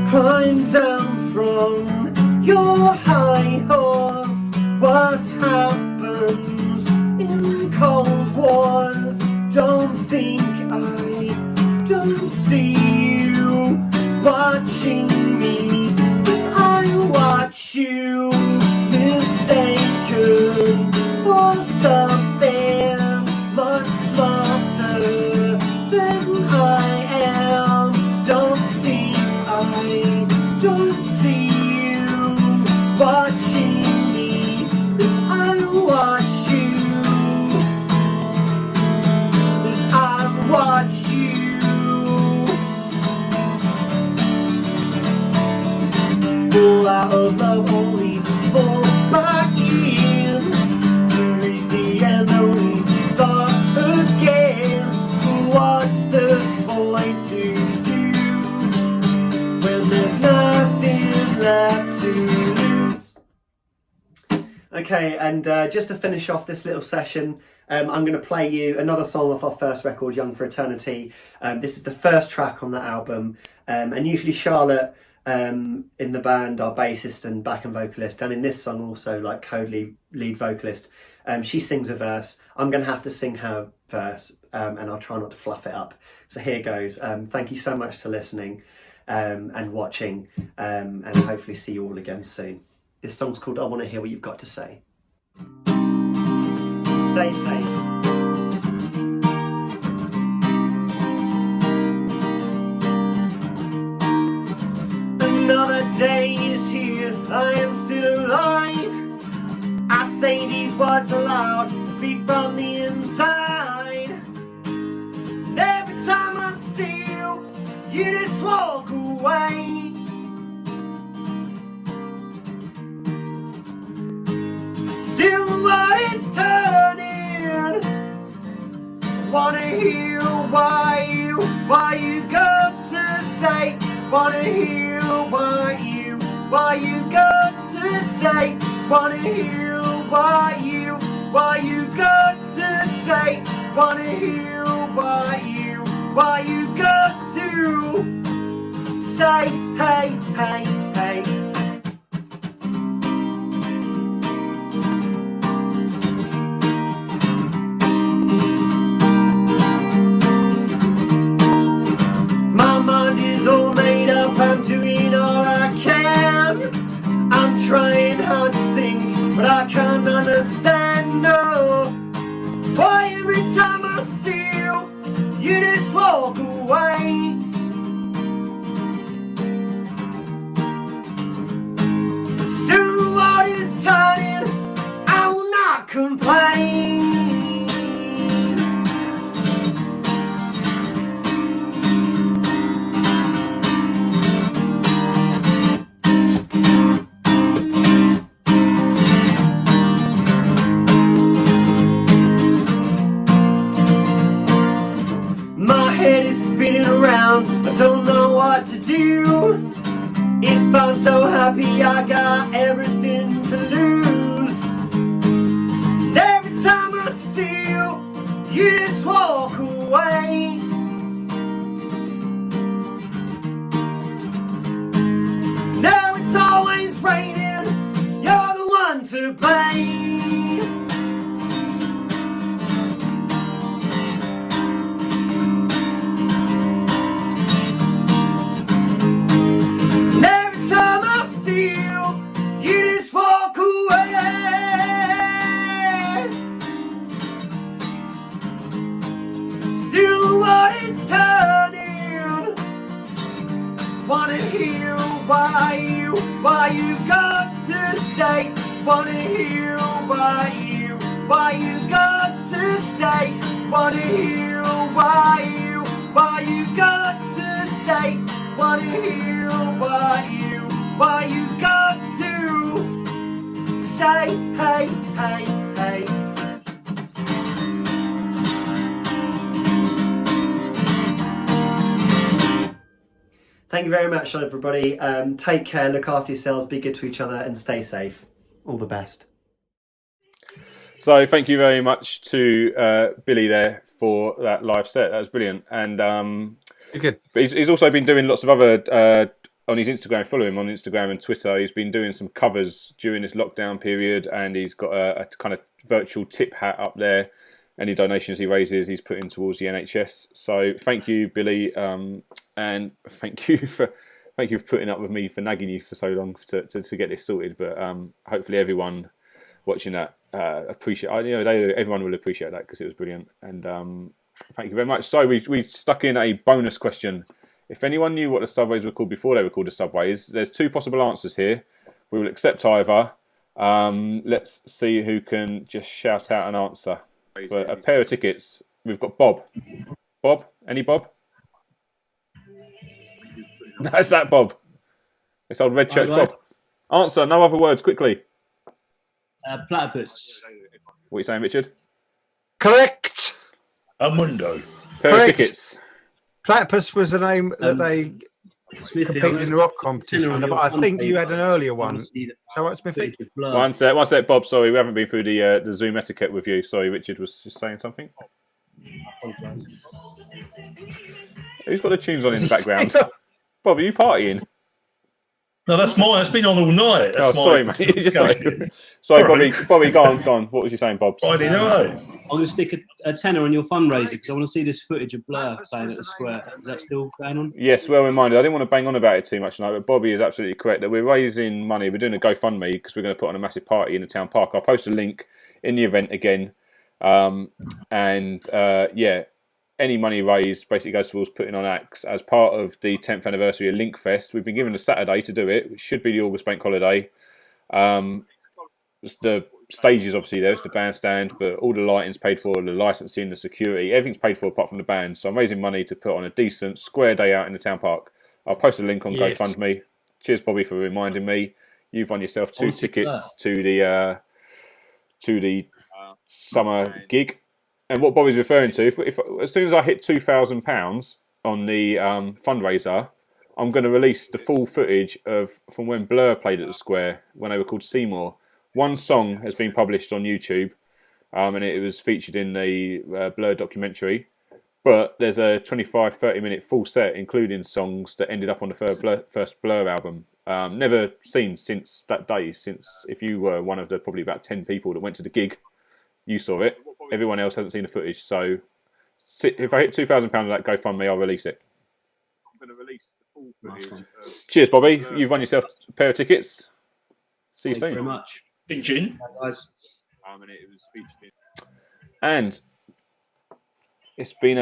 Climb down from your high horse. What happens in cold wars? Don't think I don't see you watching me, 'cause I watch you mistaken for something much smarter than I am. Don't think I don't see you watching me, 'cause I watch you, 'cause I watch you. Fall out of love only to fall back to do when there's nothing left to lose. Okay, and just to finish off this little session, I'm going to play you another song off our first record, Young for Eternity. This is the first track on that album, and usually Charlotte in the band, our bassist and backing vocalist, and in this song also like co-lead vocalist, she sings a verse. I'm going to have to sing her verse, and I'll try not to fluff it up. So here goes. Thank you so much for listening and watching, and hopefully see you all again soon. This song's called I Want to Hear What You've Got to Say. Stay safe. Another day is here, I am still alive. I say these words aloud, speak from the inside. And every time I see you, you just walk away. Still the world is turning. Wanna hear why you got to say. Wanna hear why you got to say. Wanna hear why you got to say. Wanna hear why you got to say. Hey, hey, hey. I'm doing all I can. I'm trying hard to think, but I can't understand, no. Why every time I see you, you just walk away. Still the world is turning, I will not complain. Around, I don't know what to do. If I'm so happy, I got everything to lose. And every time I see you, you just walk away. Now it's always raining, you're the one to blame. Wanna hear why you got to say. Wanna hear why you got to say. Wanna hear why you got to say. Wanna hear why you got to say. Hey, hey, hey. Thank you very much, everybody. Take care, look after yourselves, be good to each other, and stay safe. All the best. So thank you very much to Billy there for that live set. That was brilliant. And good. He's also been doing lots of other on his Instagram. Follow him on Instagram and Twitter. He's been doing some covers during this lockdown period, and he's got a kind of virtual tip hat up there. Any donations he raises, he's putting towards the NHS. So thank you, Billy, and thank you for putting up with me for nagging you for so long to get this sorted. But hopefully everyone watching that everyone will appreciate that because it was brilliant. And thank you very much. So we stuck in a bonus question. If anyone knew what the subways were called before they were called the subways, there's two possible answers here. We will accept either. Let's see who can just shout out an answer. For a pair of tickets, we've got Bob. Bob? Any Bob? That's that Bob. It's old Red Church Bob. Answer, no other words, quickly. Platypus. What are you saying, Richard? Correct. Amundo. Pair of tickets. Platypus was the name that they Smithy, competed in the rock competition, but I think you had an earlier one. So what, Smithy? One sec, Bob. Sorry, we haven't been through the Zoom etiquette with you. Sorry, Richard was just saying something. Who's got the tunes on in the background? Bob, are you partying? No, that's mine. It's been on all night. That's sorry, mate. Sorry, Bobby, go on. What was you saying, Bob? Friday night. I'm going to stick a tenner on your fundraiser because I want to see this footage of Blur playing at the Square. Is that still going on? Yes, well reminded. I didn't want to bang on about it too much tonight, but Bobby is absolutely correct that we're raising money. We're doing a GoFundMe because we're going to put on a massive party in the town park. I'll post a link in the event again. Any money raised basically goes towards putting on acts as part of the 10th anniversary of Linkfest. We've been given a Saturday to do it, which should be the August bank holiday. The stage is obviously there, it's the bandstand, but all the lighting's paid for, the licensing, the security, everything's paid for apart from the band. So I'm raising money to put on a decent square day out in the town park. I'll post a link on GoFundMe. Cheers, Bobby, for reminding me. You've won yourself 2 tickets to the summer gig. And what Bobby's referring to, if as soon as I hit £2,000 on the fundraiser, I'm going to release the full footage from when Blur played at the Square when they were called Seymour. One song has been published on YouTube, and it was featured in the Blur documentary. But there's a 25-30 minute full set, including songs that ended up on the first Blur album. Never seen since that day. Since if you were one of the probably about 10 people that went to the gig, you saw it. Everyone else hasn't seen the footage. So if I hit £2,000 of that GoFundMe, I'll release it. I'm going to release the full footage. Cheers, Bobby. You've won yourself a pair of tickets. See you soon. Thank you very much. Gin. Guys. And it's been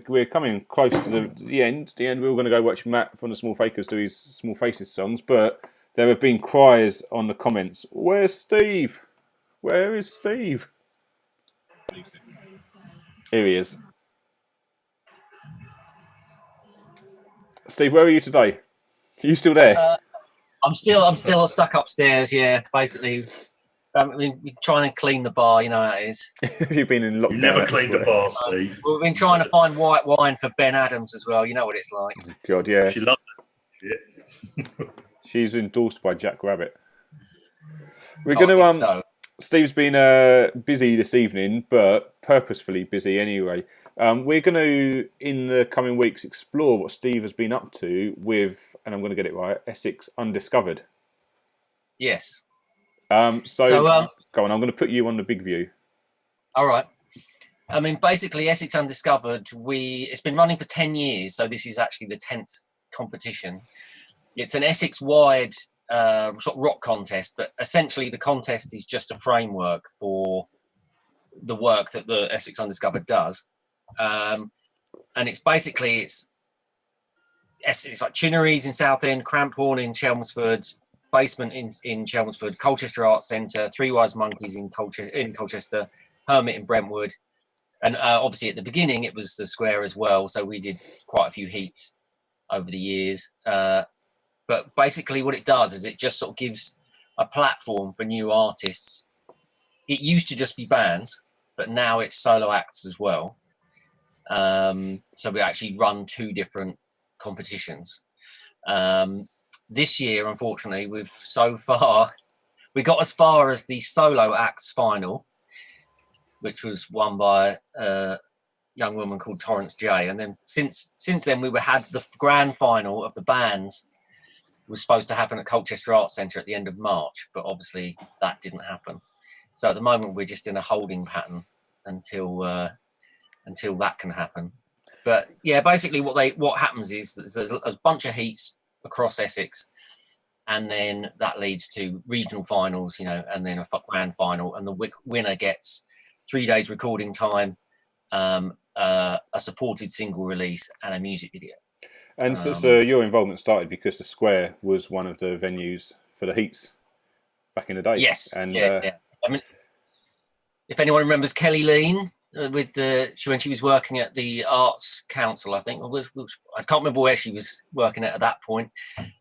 we're coming close to the end. The end. We were going to go watch Matt from the Small Fakers do his Small Faces songs, but there have been cries on the comments. Where's Steve? Where is Steve? Here he is. Steve, where are you today? Are you still there? I'm still stuck upstairs. Yeah, basically, we're trying to clean the bar. You know how it is. Have you been in lockdown? You never cleaned the bar, Steve. We've been trying to find white wine for Ben Adams as well. You know what it's like. God, yeah. She loves it. Yeah. She's endorsed by Jack Rabbit. We're going to Steve's been busy this evening, but purposefully busy anyway. We're going to, in the coming weeks, explore what Steve has been up to with, and I'm going to get it right, Essex Undiscovered. Yes. Go on, I'm going to put you on the big view. All right. I mean, basically, Essex Undiscovered, it's been running for 10 years, so this is actually the 10th competition. It's an Essex-wide sort of rock contest, but essentially the contest is just a framework for the work that the Essex Undiscovered does. And it's basically it's like Chinnery's in Southend, Cramphorn in Chelmsford, Basement in Chelmsford, Colchester Arts Centre, Three Wise Monkeys in Colchester, Hermit in Brentwood, and obviously at the beginning it was the Square as well. So we did quite a few heats over the years. But basically what it does is it just sort of gives a platform for new artists. It used to just be bands, but now it's solo acts as well. So we actually run 2 different competitions. This year, unfortunately, we got as far as the solo acts final, which was won by a young woman called Torrance J. And then since then, we had the grand final of the bands was supposed to happen at Colchester Arts Centre at the end of March, but obviously that didn't happen. So at the moment, we're just in a holding pattern until that can happen. But yeah, basically what happens is there's a bunch of heats across Essex, and then that leads to regional finals, and then a grand final, and the winner gets 3 days recording time, a supported single release, and a music video. And so your involvement started because the Square was one of the venues for the heats back in the day. Yes, and yeah. I mean, if anyone remembers Kelly Lean when she was working at the Arts Council, I think. I can't remember where she was working at that point,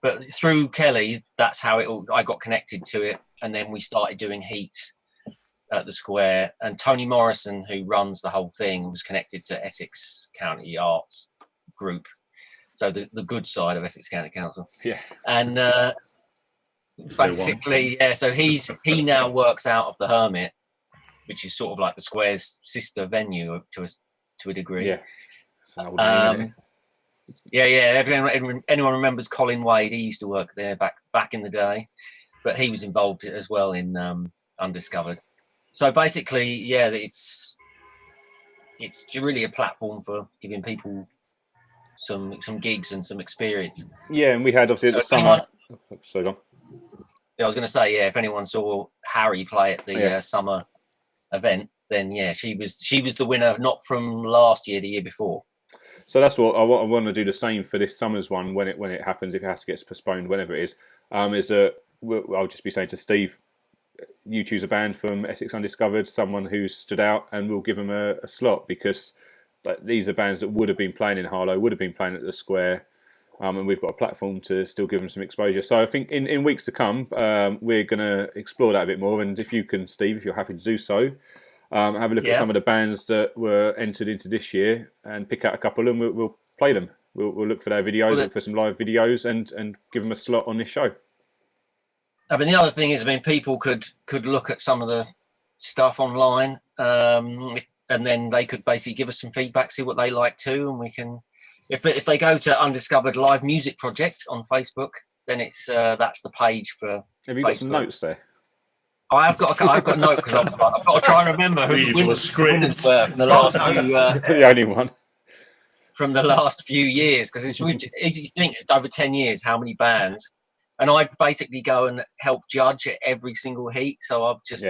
but through Kelly, that's how I got connected to it, and then we started doing heats at the Square. And Tony Morrison, who runs the whole thing, was connected to Essex County Arts group, so the good side of Essex County Council. Yeah. And basically, yeah. So he now works out of the Hermit, which is sort of like the Square's sister venue to a degree. Yeah. It's an old name, isn't it? Yeah. Anyone remembers Colin Wade? He used to work there back in the day, but he was involved as well in Undiscovered. So basically, yeah, it's really a platform for giving people some gigs and some experience. Yeah, and we had obviously at the summer. So go on. Yeah, I was going to say, yeah, if anyone saw Harry play at the summer event, then yeah, she was the winner, not from last year, the year before. So that's what I want to do the same for this summer's one when it happens, if it has to get postponed, whenever it is. Is that I'll just be saying to Steve, you choose a band from Essex Undiscovered, someone who's stood out, and we'll give them a slot, because these are bands that would have been playing in Harlow, would have been playing at the Square, and we've got a platform to still give them some exposure. So I think in weeks to come, we're going to explore that a bit more. And if you can, Steve, if you're happy to do so, have a look at some of the bands that were entered into this year and pick out a couple, and we'll play them. We'll look for their videos, look for some live videos, and give them a slot on this show. I mean, the other thing is, people could look at some of the stuff online, and then they could basically give us some feedback, see what they like too, and we can. If they go to Undiscovered Live Music Project on Facebook, then it's that's the page for. Have you got some notes there? I've got a note, because I've got to try and remember who the winners were from the last few. The only one from the last few years, because you think over 10 years how many bands, and I basically go and help judge at every single heat. So I've just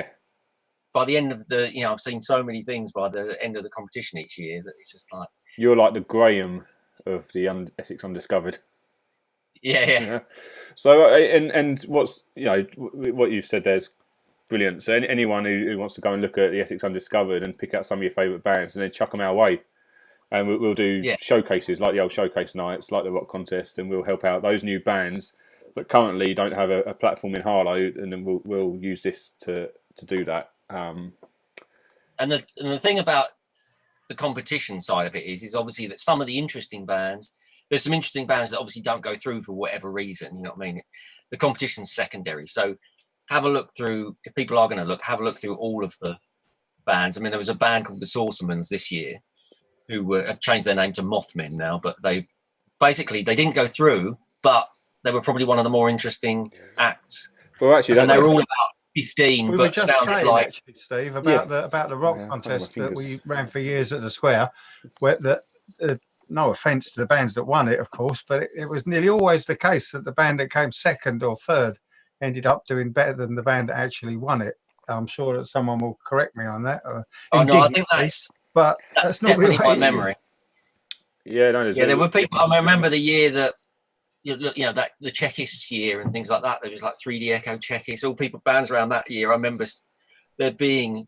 by the end of the I've seen so many things by the end of the competition each year that it's just like you're like the Graham of the Essex Undiscovered. Yeah. So and what's what you've said there's brilliant. So anyone who wants to go and look at the Essex Undiscovered and pick out some of your favourite bands and then chuck them our way, and we'll do showcases like the old showcase nights, like the rock contest, and we'll help out those new bands that currently don't have a platform in Harlow, and then we'll use this to do that. And the thing about the competition side of it is obviously that some of the interesting bands, there's some interesting bands that obviously don't go through for whatever reason. You know what I mean? The competition's secondary, so. Have a look through, if people are going to have a look through all of the bands. I mean, there was a band called the Saucermans this year who have changed their name to Mothmen now, but they didn't go through, but they were probably one of the more interesting acts. Well, actually, and they were all about 15, we but were just sounded saying, like actually, Steve, about the rock contest that we ran for years at the Square, where no offence to the bands that won it, of course, but it was nearly always the case that the band that came second or third ended up doing better than the band that actually won it. I'm sure that someone will correct me on that. I think that's not definitely really my memory. Yeah, there were people. I remember the year that that the Czechist year and things like that. There was like 3D Echo Czechist, all bands around that year. I remember there being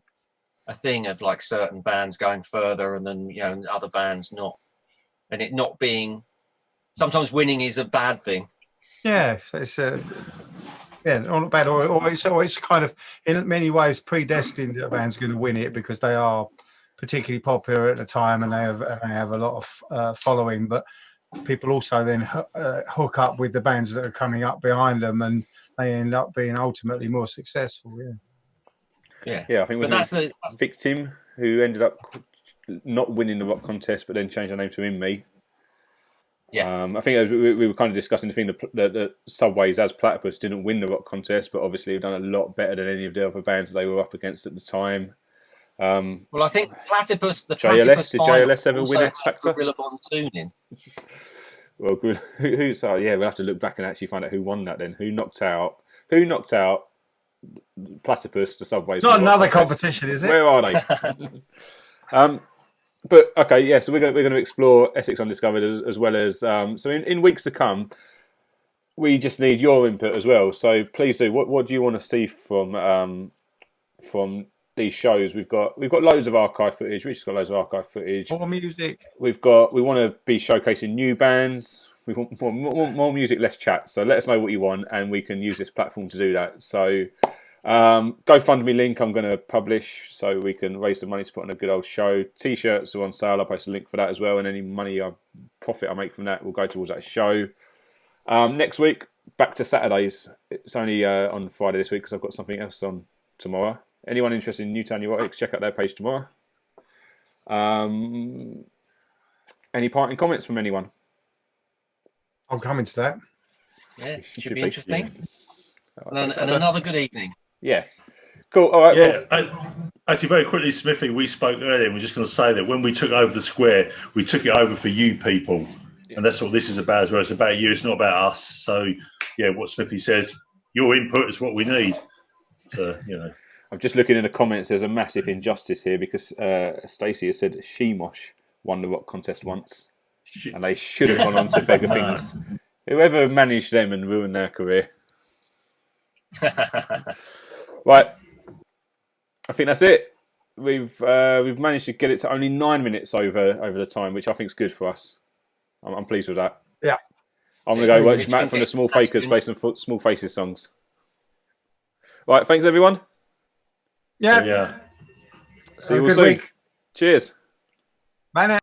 a thing of like certain bands going further and then other bands not, and it not being. Sometimes winning is a bad thing. Yeah, it's not bad, or it's kind of in many ways predestined that a band's going to win it because they are particularly popular at the time and they have a lot of following. But people also then hook up with the bands that are coming up behind them, and they end up being ultimately more successful. Yeah. I think it was the Victim who ended up not winning the rock contest, but then changed their name to In Me. Yeah, I think we were kind of discussing the thing that Subways as Platypus didn't win the rock contest, but obviously have done a lot better than any of the other bands that they were up against at the time. Well, I think Platypus, did JLS ever win X Factor? Gorilla Monsoon. Well, good. We'll have to look back and actually find out who won that then. Who knocked out Platypus, the Subways? Not another competition, is it? Where are they? But okay, yeah. So we're going to explore Essex Undiscovered as well as so in weeks to come. We just need your input as well. So please do. What do you want to see from these shows? We've got loads of archive footage. Richard's got loads of archive footage. More music. We want to be showcasing new bands. We want more music, less chat. So let us know what you want, and we can use this platform to do that. So GoFundMe link I'm going to publish so we can raise some money to put on a good old show. T-shirts are on sale. I'll post a link for that as well, and any profit I make from that will go towards that show. Next week, back to Saturdays. It's only on Friday this week because I've got something else on tomorrow. Anyone interested in Newtown Neurotics, check out their page tomorrow. Any parting comments from anyone? I'm coming to that. Yeah, should be interesting. And another good evening. Yeah. Cool. All right. Yeah. Actually, very quickly, Smithy, we spoke earlier, and we're just going to say that when we took over the square, we took it over for you people. And that's what this is about as well. It's about you. It's not about us. So, yeah, what Smithy says, your input is what we need. So, I'm just looking in the comments. There's a massive injustice here because Stacey has said Shemosh won the rock contest once. And they should have gone on to bigger things. Whoever managed them and ruined their career. Right. I think that's it. We've managed to get it to only 9 minutes over the time, which I think is good for us. I'm pleased with that. Yeah. I'm going to go watch Matt from the Small Fakers play some Small Faces songs. Right, thanks everyone. Yeah. See you all soon. Week. Cheers. Bye now.